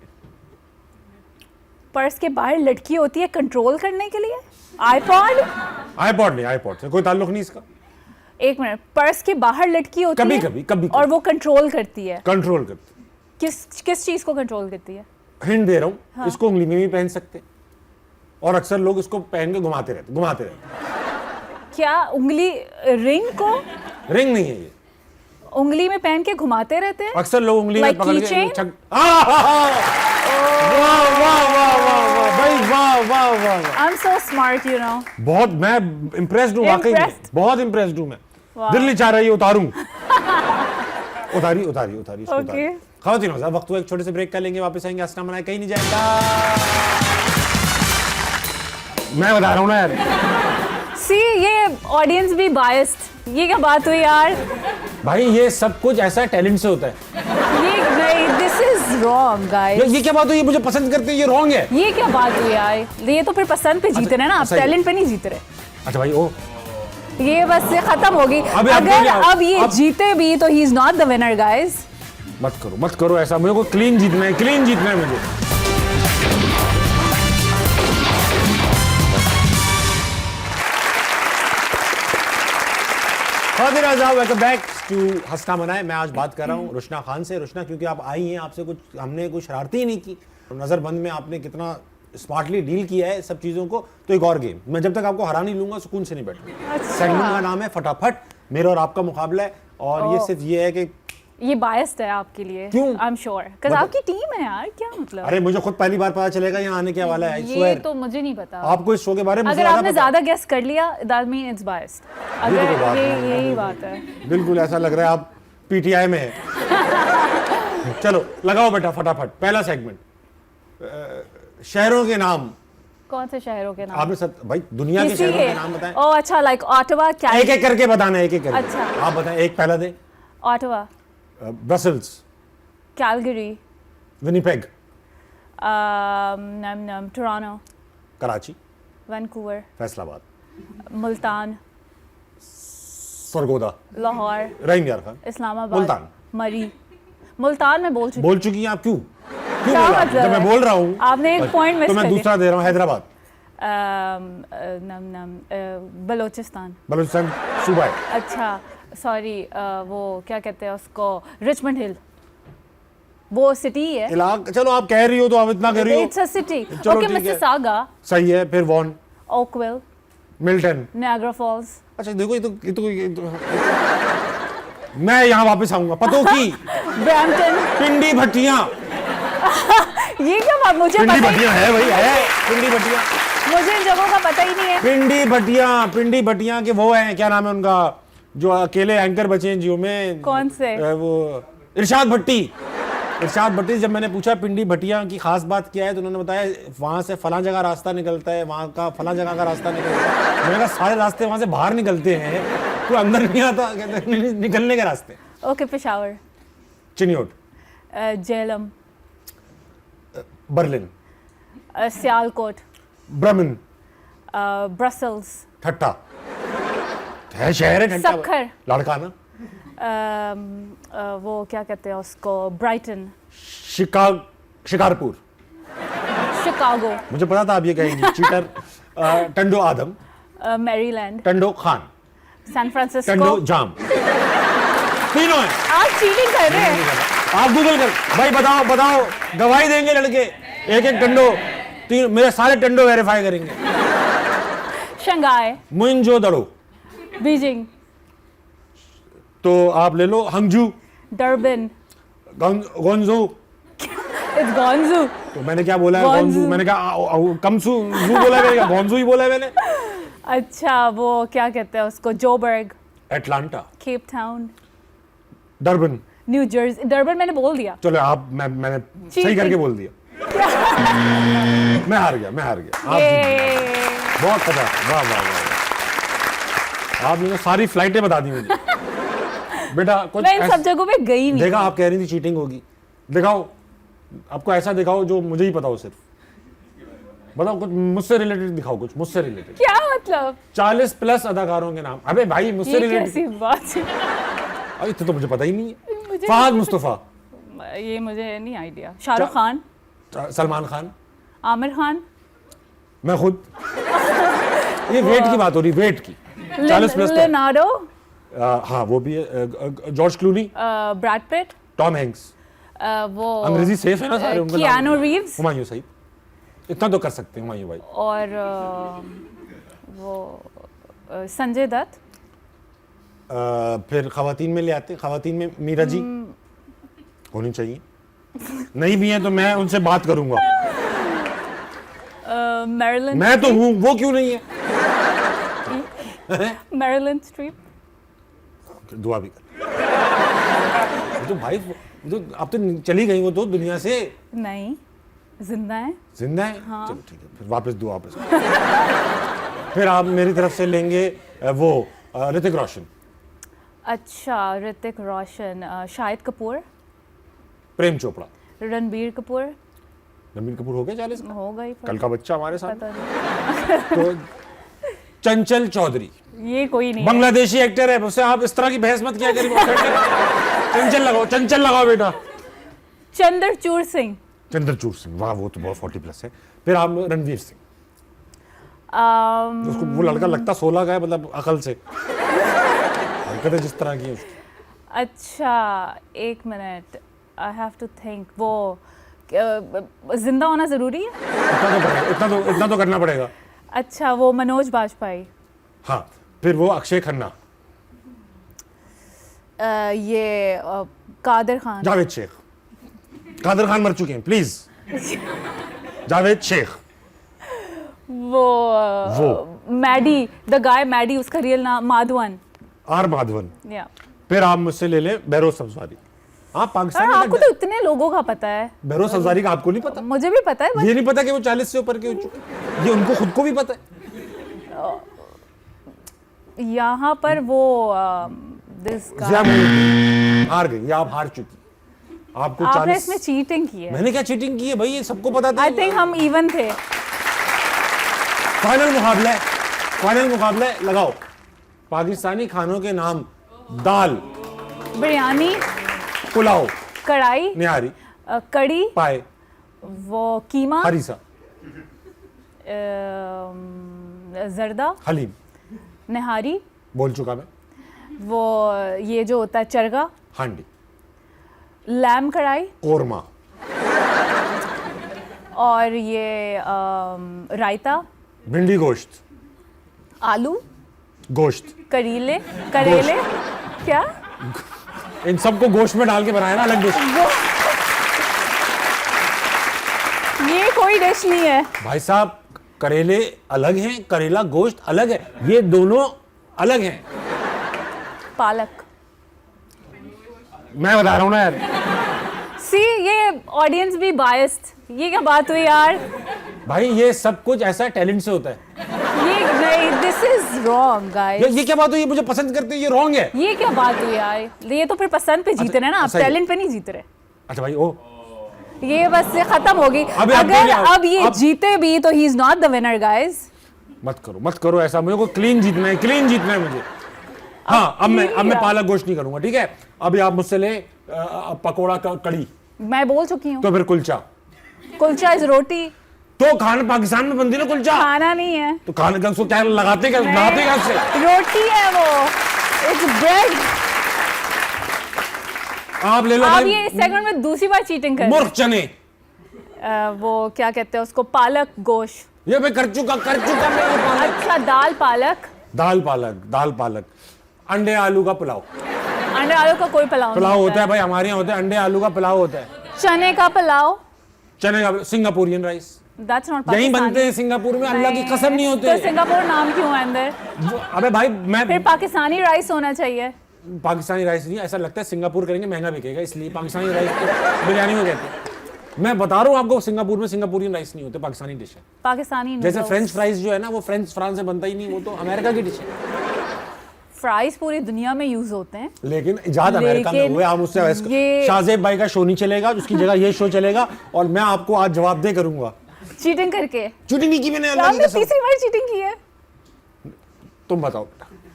पर्स के बाहर लटकी होती है कंट्रोल करने के लिए। आईपॉड नहीं, आईपॉड से कोई ताल्लुक नहीं इसका। एक मिनट, पर्स के बाहर लटकी होती है कभी और वो कंट्रोल करती है। किस चीज को कंट्रोल करती है? हिंट दे रहा हूँ। हाँ। इसको उंगली में भी पहन सकते और अक्सर लोग इसको पहन के घुमाते रहते। क्या उंगली, रिंग को? रिंग नहीं है ये, उंगली में पहन के घुमाते रहते हैं अक्सर लोग, उंगली में पकड़ के I am so smart, you know. बहुत मैं इम्प्रेस्ड हूँ, वाकई में बहुत इम्प्रेस्ड हूँ मैं। दिल नहीं चाह रहा है उतारूं। उतारी खातिन हो, वक्त हुआ एक छोटे से ब्रेक कर लेंगे, वापस आएंगे। हंसना मनाए कहीं नहीं जाएगा, मैं बता रहा हूँ ना यार। सी, ये ऑडियंस भी बायस्ड, ये क्या बात हुई यार? भाई ये सब कुछ ऐसा टैलेंट से होता है। ये नहीं, दिस इज रॉन्ग गाइस। ये क्या बात हुई? मुझे पसंद करते हैं, ये रॉन्ग है। ये क्या बात हुई यार? ये तो फिर पसंद पे जीते रहे ना, आप टैलेंट पे नहीं जीत रहे। अच्छा भाई, ओ ये बस ये खत्म होगी। अगर अब ये जीते भी तो he is not the winner guys. मत करो ऐसा, मुझे को क्लीन जीतना है मुझे। वेलकम बैक टू हंसना मनाए। मैं आज बात कर रहा हूँ रुशना खान से। रुशना, क्योंकि आप आई हैं, आपसे कुछ हमने कुछ शरारती ही नहीं की। नजरबंद में आपने कितना स्मार्टली डील किया है सब चीजों को। तो एक और गेम, मैं जब तक आपको हरा नहीं लूंगा सुकून से नहीं बैठूंगा। अच्छा। सेगमेंट का नाम है फटाफट, मेरा और आपका मुकाबला है। और ये सिर्फ ये है कि ये बायस्ड है आपके लिए। क्यों? आई एम श्योर, बिकॉज़ आपकी टीम है यार। क्या मतलब? अरे मुझे खुद पहली बार पता चलेगा यहाँ आने के वाला है। ये तो मुझे नहीं पता। आपको इस शो के बारे में अगर आपने ज्यादा गेस कर लिया, दैट मीन इट्स बायस्ड। अगर यही बात है। बिल्कुल ऐसा लग रहा है आप पीटीआई में है। चलो लगाओ बेटा फटाफट। पहला सेगमेंट, शहरों के नाम। कौन से शहरों के नाम? आपने भाई दुनिया के शहरों के नाम बताएं। ओह अच्छा, लाइक ऑटवा, क्या? एक करके बताना है, एक करके। अच्छा, आप बताएं, एक पहला दे। Ottawa, Brussels, Calgary, Winnipeg, Toronto, Karachi, Vancouver, Faisalabad, Multan, Sargodha, Lahore, Rahim Yar Khan, Islamabad, Multan, मरी। मुल्तान में बोल चुकी हैं आप। क्यों क्या मतलब? जब मैं बोल रहा हूँ आपने एक पॉइंट मिस तो मैं दूसरा दे रहा हूँ। हैदराबाद, बलोचिस्तान सूबा है। अच्छा सॉरी, वो क्या कहते हैं उसको, रिचमंड हिल, वो सिटी है। चलो आप कह रही हो तो आप इतना कह रही हो। It's a city. Okay, Mississauga सही है। फिर Vaughan, Oakville, Milton, Niagara Falls. अच्छा देखो ये तो मैं यहाँ वापस आऊंगा। पतों की, ब्रैम्पटन, पिंडी भट्टियाँ। ये क्या बात? मुझे पिंडी भट्टियाँ है भाई, है पिंडी भट्टियाँ। मुझे इन जगहों का पता ही नहीं है। पिंडी भट्टियाँ के वो हैं, क्या नाम है उनका, जो अकेले एंकर बचे हैं जियो में। कौन से? वो इरशाद भट्टी। जब मैंने पूछा पिंडी भट्टियाँ की खास बात क्या है तो उन्होंने बताया वहाँ से फलां जगह रास्ता निकलता है, वहाँ का फलां जगह का रास्ता निकलता है। मैंने कहा सारे रास्ते वहाँ से बाहर निकलते हैं, तो अंदर नहीं आता। कहते निकलने के रास्ते। ओके, पेशावर, चिनियोट, जेलम, बर्लिन, सियालकोट, ब्रह्मन, ब्रसल्स, ठट्टा है शहर है ठट्टा, सक्खर, लाड़काना, वो क्या कहते हैं उसको, ब्राइटन, शिकारपुर, शिकागो। मुझे पता था आप ये कहेंगी। Cheater, Tando Adam, Maryland, Tando Khan, San Francisco, Tando Jam. तीनों हैं। आप चीटिंग कर रहे हैं। आप गूगल कर भाई, बताओ गवाही देंगे लड़के। एक टंडो, तीन मेरे सारे टंडो वेरीफाई करेंगे। शंघाई, मोइंजोदड़ो, बीजिंग, तो आप ले लो हंगजू, डरबन, गोंजो। इट्स गोंजू। तो मैंने क्या बोला है? गोंजू। मैंने कहा कमसू जू बोला है, गोंजू ही बोला है मैंने। अच्छा, वो क्या कहते हैं उसको, Joburg, Atlanta, Cape Town, Durban, new Jersey. Durban मैंने बोल दिया। चलो आप मैंने सही करके बोल दिया। मैं हार गया आप जीत गए। बहुत खतरा, वाह वाह वाह। आपने सारी फ्लाइटें बता दी मुझे। बेटा कुछ मैं इन सब जगहों पे गई नहीं। देखा, आप कह रही थी चीटिंग होगी, दिखाओ, आपको ऐसा दिखाओ जो मुझे ही पता हो, सिर्फ बताओ कुछ मुझसे रिलेटेड दिखाओ, कुछ मुझसे रिलेटेड। क्या मतलब? 40+ अदाकारों के नाम। अबे भाई मुझसे ये रिलेटेड, कैसी बात है? अरे तो मुझे पता ही नहीं है। मुझे फहद मुस्तफा, ये मुझे नहीं आइडिया। शाहरुख खान, सलमान खान, आमिर खान, मैं खुद। ये वेट की बात हो रही, वेट की। 40+ तो। लियोनार्डो, हाँ वो भी है। George Clooney, Brad Pitt, Tom Hanks. वो अंग्रेजी सेफ है ना सारे उनके नाम? कियानो रीव्स, हुमायूं सईद, इतना तो कर सकते हैं हुमायूं भाई। और वो संजय दत्त। फिर खवातीन में ले आते, खवातीन में मीरा जी होनी चाहिए। नहीं भी है तो मैं उनसे बात करूंगा। मैरिलन, मैं तो हूँ, वो क्यों नहीं है? Meryl Streep. दुआ भी कर। तो भाई तो अब तो चली गई वो तो दुनिया से। नहीं, जिंदा है। जिंदा है? चलो ठीक है, फिर वापस दो, वापस। फिर आप मेरी तरफ से लेंगे वो ऋतिक रोशन। अच्छा, ऋतिक रोशन, शाहिद कपूर, प्रेम चोपड़ा, रणबीर कपूर। रणबीर कपूर हो गया 40 का? हो गई, कल का बच्चा हमारे साथ। पता नहीं। तो चंचल चौधरी, ये कोई नहीं है। बांग्लादेशी एक्टर है, उससे आप इस तरह की बहस मत किया करिए। चंचल लगाओ, चंचल लगाओ बेटा। चंद्रचूड़ सिंह, चंद्रचूड़ सिंह, वाह वो तो बहुत 40+ है। फिर आप रणवीर सिंह, उसको वो लड़का लगता 16 का है, मतलब अकल से हरकतें जिस तरह की है उसकी। अच्छा एक minute, I have to think. वो जिंदा होना जरूरी है? इतना तो करना पड़ेगा। अच्छा, वो मनोज बाजपेयी। हाँ, फिर वो अक्षय खन्ना, ये कादर खान। जावेद शेख। कादर खान मर चुके हैं, प्लीज। जावेद शेख, वो मैडी, द गाय मैडी, उसका रियल नाम माधवन। आर माधवन। या फिर आप मुझसे ले लें बहरोज सब्जारी। आप पाकिस्तान आपको तो इतने लोगों का पता है। बहरोज सब्जारी का आपको नहीं पता? मुझे भी पता है, ये नहीं पता कि वो 40 से ऊपर के हो चुके? ये उनको खुद को भी पता है। यहाँ पर वो दिस हार गई, आप हार चुकी। आपको आपने 40। इसमें चीटिंग की है। मैंने क्या चीटिंग की है भाई, ये सबको पता था। आई थिंक हम इवन थे। फाइनल मुकाबला लगाओ। पाकिस्तानी खानों के नाम: दाल, बिरयानी, पुलाव, कढ़ाई, निहारी, कड़ी, पाए, वो कीमा, हरीसा, जर्दा, हलीम, निहारी, बोल चुका मैं। वो ये जो होता है चरगा, हांडी, लैम कढ़ाई, कोरमा, और ये रायता, भिंडी गोश्त, आलू, गोश्त, करेले, क्या? इन सबको गोश्त में डाल के बनाया ना अलग डिश। ये कोई डिश नहीं है भाई साहब, करेले अलग हैं, करेला गोश्त अलग है, ये दोनों अलग हैं। पालक। मैं बता रहा हूँ ना यार। सी, ये ऑडियंस भी बायस्ड। ये क्या बात हुई यार? भाई ये सब कुछ ऐसा टैलेंट से होता है। ये नहीं, दिस इज रॉन्ग गाइस। ये क्या बात हुई, ये मुझे पसंद करते हैं, ये रॉन्ग है। ये क्या बात हुई यार? ये तो फिर पसंद पे जीत रहे हैं ना आप, सही है। टैलेंट पे नहीं जीत रहे। अच्छा भाई, ओ ये बस ये खत्म होगी। अभी आप अगर बोलिए, अब ये जीते भी तो he is not the winner guys. मत करो ऐसा, मुझे को क्लीन जीतना है मुझे। हाँ, अब मैं पालक गोश्त नहीं करूंगा, ठीक है? अभी आप मुझसे ले पकोड़ा कड़ी। मैं बोल चुकी हूँ। तो फिर कुलचा। कुलचा इज रोटी। तो खाना पाकिस्तान में बनती ना कुलचा। खाना नहीं है तो खाने का उसको क्या लगाते क्या, बनाते क्या उससे? रोटी है वो, इट्स ब्रेड। आप ले लो आप भाई, ये इस सेगमेंट में दूसरी बार चीटिंग कर मुर्ग चने। वो क्या कहते हैं उसको, पालक गोश्त। ये मैं कर चुका मैं ये पालक। अच्छा, दाल पालक, अंडे आलू का पुलाव। अंडे आलू का कोई पुलाव नहीं होता है भाई, हमारे यहाँ होता है, अंडे आलू का पुलाव होता है। चने का पुलाव, चने का सिंगापुरियन राइस। दैट्स नॉट यहीं बनते हैं सिंगापुर में, अल्लाह की कसम नहीं होते। तो सिंगापुर नाम क्यों है अंदर? अबे भाई मैं फिर पाकिस्तानी राइस होना चाहिए। पाकिस्तानी राइस नहीं, ऐसा लगता है सिंगापुर करेंगे महंगा बिकेगा, इसलिए पाकिस्तानी राइस तो बिरयानी में कहते हैं। मैं बता रहा हूँ आपको, सिंगापुर में सिंगापुरियन राइस नहीं होते, पाकिस्तानी डिश है। पाकिस्तानी जैसे noodles। फ्रेंच फ्राइज जो है ना, वो फ्रांस से बनता ही नहीं, वो तो अमेरिका की डिश है। फ्राइज पूरी दुनिया में यूज होते हैं। लेकिन इजाद अमेरिका में लेकिन हुए, हम उससे बहस ये- शाहजेब भाई का शो नहीं चलेगा, उसकी जगह ये शो चलेगा और मैं आपको आज जवाबदेह करूंगा। चीटिंग करके। चीटिंग नहीं की मैंने, अल्लाह की आपने कसम। तीसरी बार चीटिंग की है। तुम बताओ।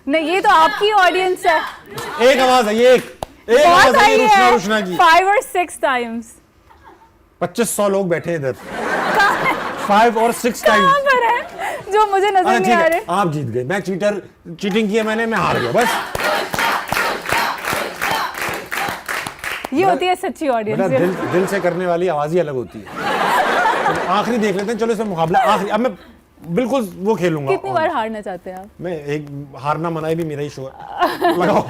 नहीं, ये तो आपकी ऑडियंस है। एक आवाज है, ये एक बहुत आवाज है, आई ये है, रुशना की। 5 और 6 टाइम्स। 2500 लोग बैठे इधर, 5 और 6 कहाँ टाइम्स। पर है जो मुझे नजर नहीं आ रहे? आप जीत गए, मैं चीटिंग की है मैंने, मैं हार गया बस। ये होती है सच्ची बेटा ऑडियंस। दिल से करने वाली आवाज ही अलग होती है। तो आखिरी देख लेते हैं, चलो इसमें मुकाबला आखिरी। अब मैं बिल्कुल वो खेलूंगा। कितनी बार हारना चाहते हैं आप? मैं एक हारना मनाई भी मेरा ही शो है। लगाओ।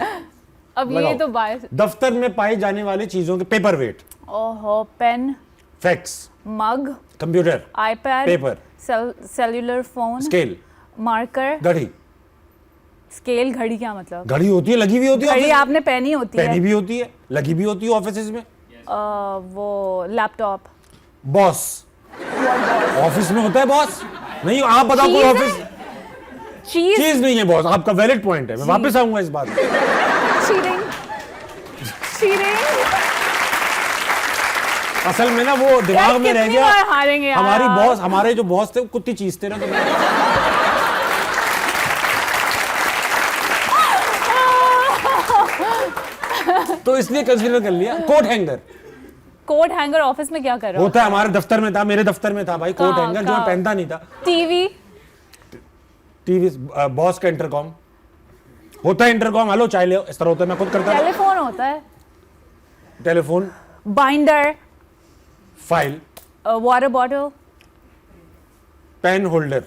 अब ये लगाओ। तो बायस। दफ्तर में पाई जाने वाली चीजों के पेपर वेट, ओहो, pen, fax, mug, computer, iPad, paper, cellular phone, scale, marker. घड़ी। स्केल घड़ी क्या मतलब? घड़ी होती है, लगी भी होती है घड़ी ऑफिस में। आपने पहनी होती पहनी है। भी होती है, लगी भी होती है ऑफिस में। वो लैपटॉप। बॉस ऑफिस में होता है बॉस? नहीं, आप बताओ कोई चीज़ है? ऑफिस। चीज। चीज नहीं है बॉस, आपका वैलिड पॉइंट है, मैं वापस आऊंगा इस बात पे। चीटिंग। चीटिंग। असल में ना वो दिमाग में रह कितनी गया। बार हारेंगे यार हमारी आप? बॉस, हमारे जो बॉस थे वो कुत्ती चीज थे ना, तो इसलिए कंसीडर कर लिया। Coat hanger coat hanger office में क्या कर रहा हो? होता है, हमारे दफ्तर में था, मेरे दफ्तर में था भाई कोट कहाँ- हैंगर, जो मैं कहाँ? पहनता नहीं था। टीवी। टीवी, बॉस का इंटरकॉम होता है, इंटरकॉम हेलो चाय ले आओ, इस तरह होता है, मैं खुद करता हूं। टेलीफोन होता है। Telephone, binder, file, water bottle, pen holder,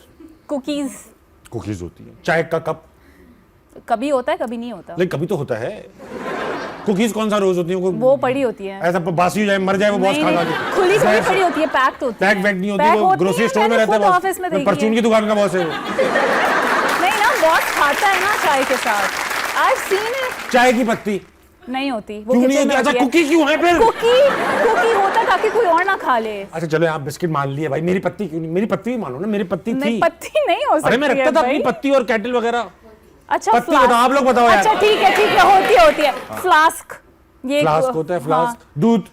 cookies. Cookies होती है, चाय का कप, कभी होता है, कभी नहीं होता। लेकिन कभी तो होता है। कुकीज कौन सा रोज होती है? वो पड़ी होती है। ऐसा बासी हो जाए, मर जाए वो बॉस नहीं, खा नहीं, के। खुली खुली पड़ी होती है, पैक्ड होती है। पैक वैक नहीं होती, पैक वो होती ग्रोसरी है, स्टोर में मैंने रहता है खुद बॉस। ऑफिस में वो देखी परचून है। की दुकान का बॉस है वो। नहीं ना, बॉस खाता है ना चाय के साथ। I seen it. चाय की पत्ती नहीं होती वो, क्यों नहीं kitchen होती? में अच्छा होती है। कुकी क्यों है फिर? कुकी होता है ताकि कोई और ना खा ले। अच्छा चलो आप बिस्किट मान लिए भाई, मेरी पत्ती क्यों नहीं? मेरी पत्ती भी मानो ना, मेरी पत्ती नहीं, थी। पत्ती नहीं हो सकती अरे मैं रखता है था अपनी भाई। पत्ती और कैटल वगैरह। अच्छा, पत्ती फ्लास्क। बताओ, आप लोग बताओ यार। अच्छा ठीक है, होती है फ्लास्क। ये फ्लास्क होता है, फ्लास्क, दूध,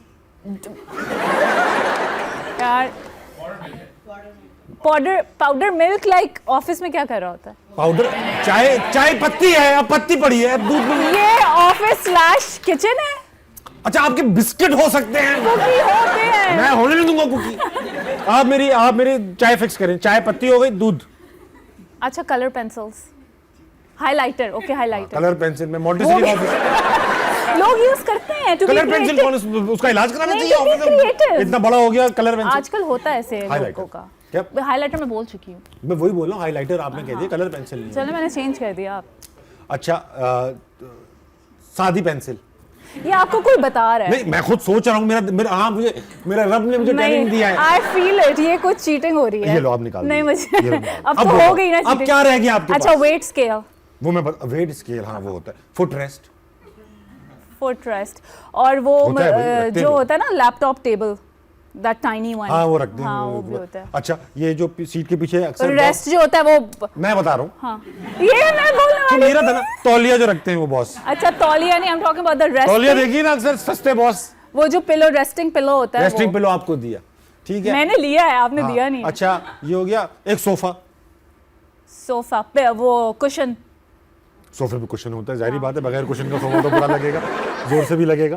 यार पाउडर मिल्क। लाइक ऑफिस में क्या कर रहा होता है? पाउडर, चाय पत्ती है, अब पत्ती पड़ी है, अब दूध में। ये ऑफिस स्लैश किचन है। अच्छा आपके बिस्किट हो सकते हैं, कुकी होते हैं। मैं होने नहीं दूंगा कुकी। आप मेरी चाय फिक्स करें, चाय पत्ती हो गई, दूध। अच्छा, colour pencils, highlighter. Okay, highlighter colour pencil में मॉन्टेसरी का ऑफिस। लोग यूज करते हैं to be colour pencil creative। कौन, उसका इलाज कराना नहीं, चाहिए to be ऑफिस में। creative। इतना बड़ा हो गया कलर पेंसिल। आजकल होता है ऐसे हाइलाइटर। लोगों का। क्या? हाइलाइटर मैं बोल चुकी हूँ। मैं वही बोल रहा हूँ, हाइलाइटर आपने कह दिया, कलर पेंसिल नहीं है। चलो मैंने चेंज कर दिया। आप अच्छा सादी पेंसिल। ये आपको कोई बता रहा है? नहीं मैं खुद सोच रहा हूँ, मेरा रब ने मुझे टैलेंट दिया है। I feel it. ये कुछ चीटिंग हो रही है। ये लो आप निकाल नहीं दीजिए। मुझे ये लो निकाल। अब तो बताओ, हो गई ना अब cheating। क्या रह गया आपके अच्छा, पास? Wait scale. वो मैं वेट स्केल, हाँ वो होता है। Foot rest foot rest. और वो होता है भाई, रखते हैं जो लोग। होता है ना laptop table, that tiny one. हाँ वो रखते हैं। हाँ, वो भी होता है। अच्छा ये जो सीट के पीछे अक्सर रेस्ट जो होता है वो। मैं बता रहा हूँ, हाँ, ये मैं बोलने तो वाली मेरा था ना तौलिया जो रखते हैं वो बॉस। अच्छा, तौलिया नहीं, I am talking about the तौलिया रेस्ट। देखिए ना अक्सर सस्ते बॉस। वो जो पिलो, रेस्टिंग पिलो होता है रेस्टिंग वो। पिलो आपको दिया, ठीक है। मैंने लिया है, आपने हाँ, दिया नहीं। अच्छा ये हो गया। एक सोफा, सोफा पे वो कुशन। सोफे पे कुशन होता है, जाहिर बात है, बगैर कुशन का सोफा तो बुरा लगेगा, जोर से भी लगेगा।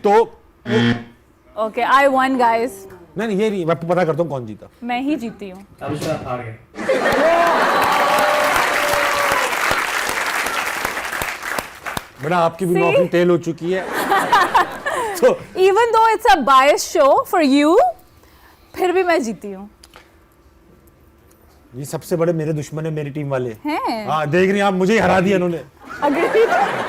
तो ओके, आई वन गाइस। नहीं ये नहीं, मैं आपको पता करता हूँ कौन जीता। मैं ही जीती हूँ। बेटा आपकी भी See? नौकरी तेल हो चुकी है। तो even though it's a bias show for you, फिर भी मैं जीती हूँ। ये सबसे बड़े मेरे दुश्मन है मेरी टीम वाले। हैं? हाँ देख रही हैं आप, मुझे ही हरा दिया इन्होंने। Agreed।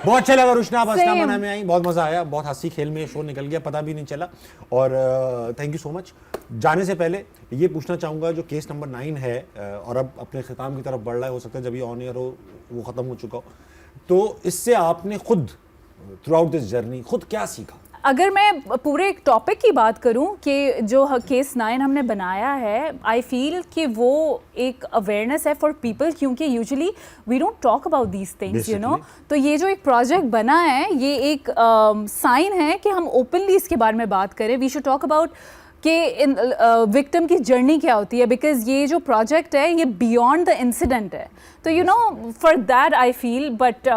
बहुत अच्छा लगा रुशना, आप Same। अस्नामना में आई, बहुत मजा आया, बहुत हंसी खेल में शो निकल गया, पता भी नहीं चला। और थैंक यू सो मच। जाने से पहले ये पूछना चाहूँगा, जो केस नंबर 9 है और अब अपने ख़िताम की तरफ बढ़ रहा है, हो सकता है जब ये ऑन एयर हो वो ख़त्म हो चुका हो, तो इससे आपने खुद थ्रू आउट दिस जर्नी खुद क्या सीखा? अगर मैं पूरे एक टॉपिक की बात करूं कि जो केस 9 हमने बनाया है, आई फील कि वो एक अवेयरनेस है फॉर पीपल, क्योंकि usually we don't talk about these things, you know. तो ये जो एक प्रोजेक्ट बना है, ये एक साइन है कि हम ओपनली इसके बारे में बात करें। वी शुड टॉक अबाउट कि विक्टिम की जर्नी क्या होती है, बिकॉज ये जो प्रोजेक्ट है ये बियॉन्ड द इंसिडेंट है। तो you know for that I feel, but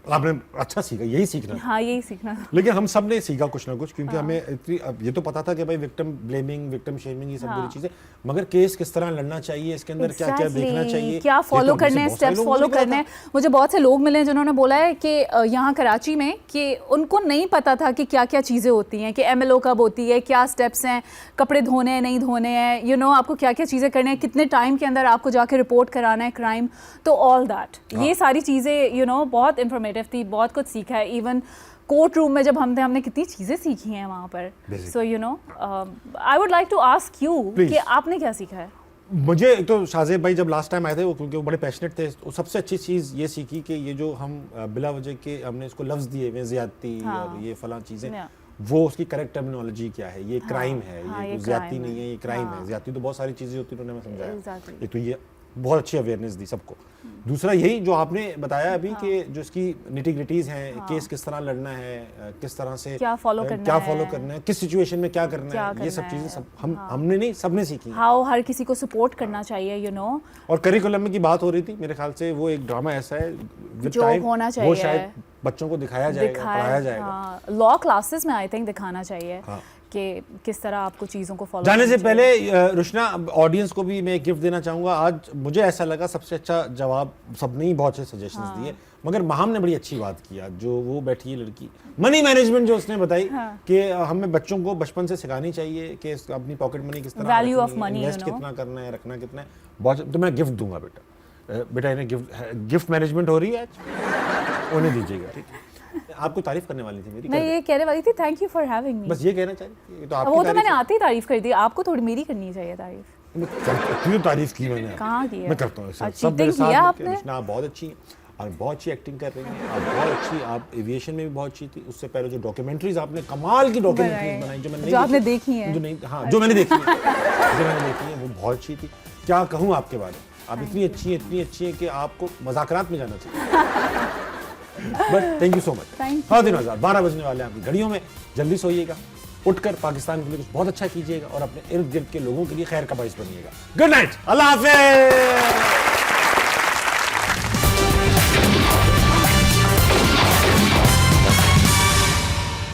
आपने अच्छा सीखा, यही सीखना था। हाँ यही सीखना था। लेकिन हम सब ने सीखा कुछ ना कुछ, क्योंकि हमें इतनी अब ये तो पता था कि भाई विक्टिम ब्लेमिंग, विक्टिम शेमिंग, ये सब बुरी चीजें, मगर केस किस तरह लड़ना चाहिए, इसके अंदर क्या क्या देखना चाहिए, क्या फॉलो करने हैं, स्टेप्स फॉलो करने हैं। मुझे बहुत से लोग मिले जिन्होंने बोला है कि यहाँ कराची में कि उनको नहीं पता था कि क्या क्या चीज़ें होती हैं, कि MLO कब होती है, क्या स्टेप्स हैं, कपड़े धोने हैं नहीं धोने हैं, यू नो आपको क्या क्या चीज़ें करनी है, कितने टाइम के अंदर आपको जाके रिपोर्ट कराना है क्राइम, तो ऑल दैट, ये सारी चीज़ें यू नो बहुत इंफॉर्मेटिव थी, बहुत कुछ सीखा है। इवन कोर्ट रूम में जब हम थे, हमने कितनी चीज़ें सीखी हैं वहाँ पर। So you know I would like to ask you कि आपने क्या सीखा है। मुझे एक तो शाहजेब भाई जब लास्ट टाइम आए थे, वो क्योंकि वो बड़े पैशनेट थे, तो सबसे अच्छी चीज़ ये सीखी कि ये जो हम बिला वजह के हमने इसको लफ्ज़ दिए हुए ज़्यादती और ये फलां चीज़ें, वो उसकी करेक्ट टर्मिनोलॉजी क्या है, ये क्राइम है, ये ज़्यादती नहीं है, ये क्राइम है। ज़्यादती तो बहुत सारी चीज़ें होती है, उन्होंने हमें समझाया। एक तो ये बहुत अच्छी अवेयरनेस दी सबको। दूसरा यही जो आपने बताया अभी कि जो इसकी निटी-ग्रिटीज़ हैं, केस किस तरह लड़ना है, किस तरह से क्या फॉलो करना है, किस सिचुएशन में क्या करना है, ये सब चीज़ें सब हमने नहीं, सबने सीखी। हाउ हर किसी को सपोर्ट करना चाहिए, यू नो। और करिकुलम की बात हो रही थी, मेरे ख्याल से वो एक ड्रामा ऐसा है जो होना चाहिए, वो शायद बच्चों को दिखाया जाएगा, पढ़ाया जाएगा। लॉ क्लासेस में आई थिंक दिखाना चाहिए कि किस तरह आपको चीज़ों को फॉलो जाने से पहले रुशना, ऑडियंस को भी मैं एक गिफ्ट देना चाहूँगा। आज मुझे ऐसा लगा सबसे अच्छा जवाब सबने ही बहुत से सजेशंस दिए, मगर महाम ने बड़ी अच्छी बात किया, जो वो बैठी है लड़की, मनी मैनेजमेंट जो उसने बताई कि हमें बच्चों को बचपन से सिखानी चाहिए कि अपनी पॉकेट मनी किस तरह, वैल्यू ऑफ मनी, इन्वेस्ट कितना करना है, रखना कितना है। बहुत तो मैं गिफ्ट दूंगा बेटा इन्हें गिफ्ट मैनेजमेंट हो रही है आज, उन्हें दीजिएगा, ठीक है। आपको तारीफ करने वाली थी मेरी, मैं ये कहने वाली थी thank you for having me, बस ये कहना चाहिए। तो वो तो मैंने आते ही तारीफ कर दी, आपको थोड़ी मेरी करनी चाहिए तारीफ। क्यों तारीफ की मैंने? कहाँ की है? मैं करता हूँ सब मेरे साथ आपने। आप बहुत अच्छी हैं, आप बहुत अच्छी एक्टिंग कर रही हैं, आप बहुत अच्छी, आप एविएशन में भी बहुत अच्छी थी। उससे पहले जो डॉक्यूमेंट्रीज आपने कमाल की डॉक्यूमेंट्रीज बनाई, जो आपने देखी हैं, जो मैंने देखी है वो बहुत अच्छी थी। क्या कहूँ आपके बारे में, आप इतनी अच्छी है कि आपको मज़ाकरात में जाना चाहिए। But thank you so much. हाँ दिन 12 बजने वाले हैं आपकी घड़ियों में, जल्दी सोइएगा, उठकर पाकिस्तान के लिए कुछ बहुत अच्छा कीजिएगा और अपने इर्द गिर्द के लोगों के लिए खैर का बाइस बनिएगा। गुड नाइट, अल्लाह हाफिज़।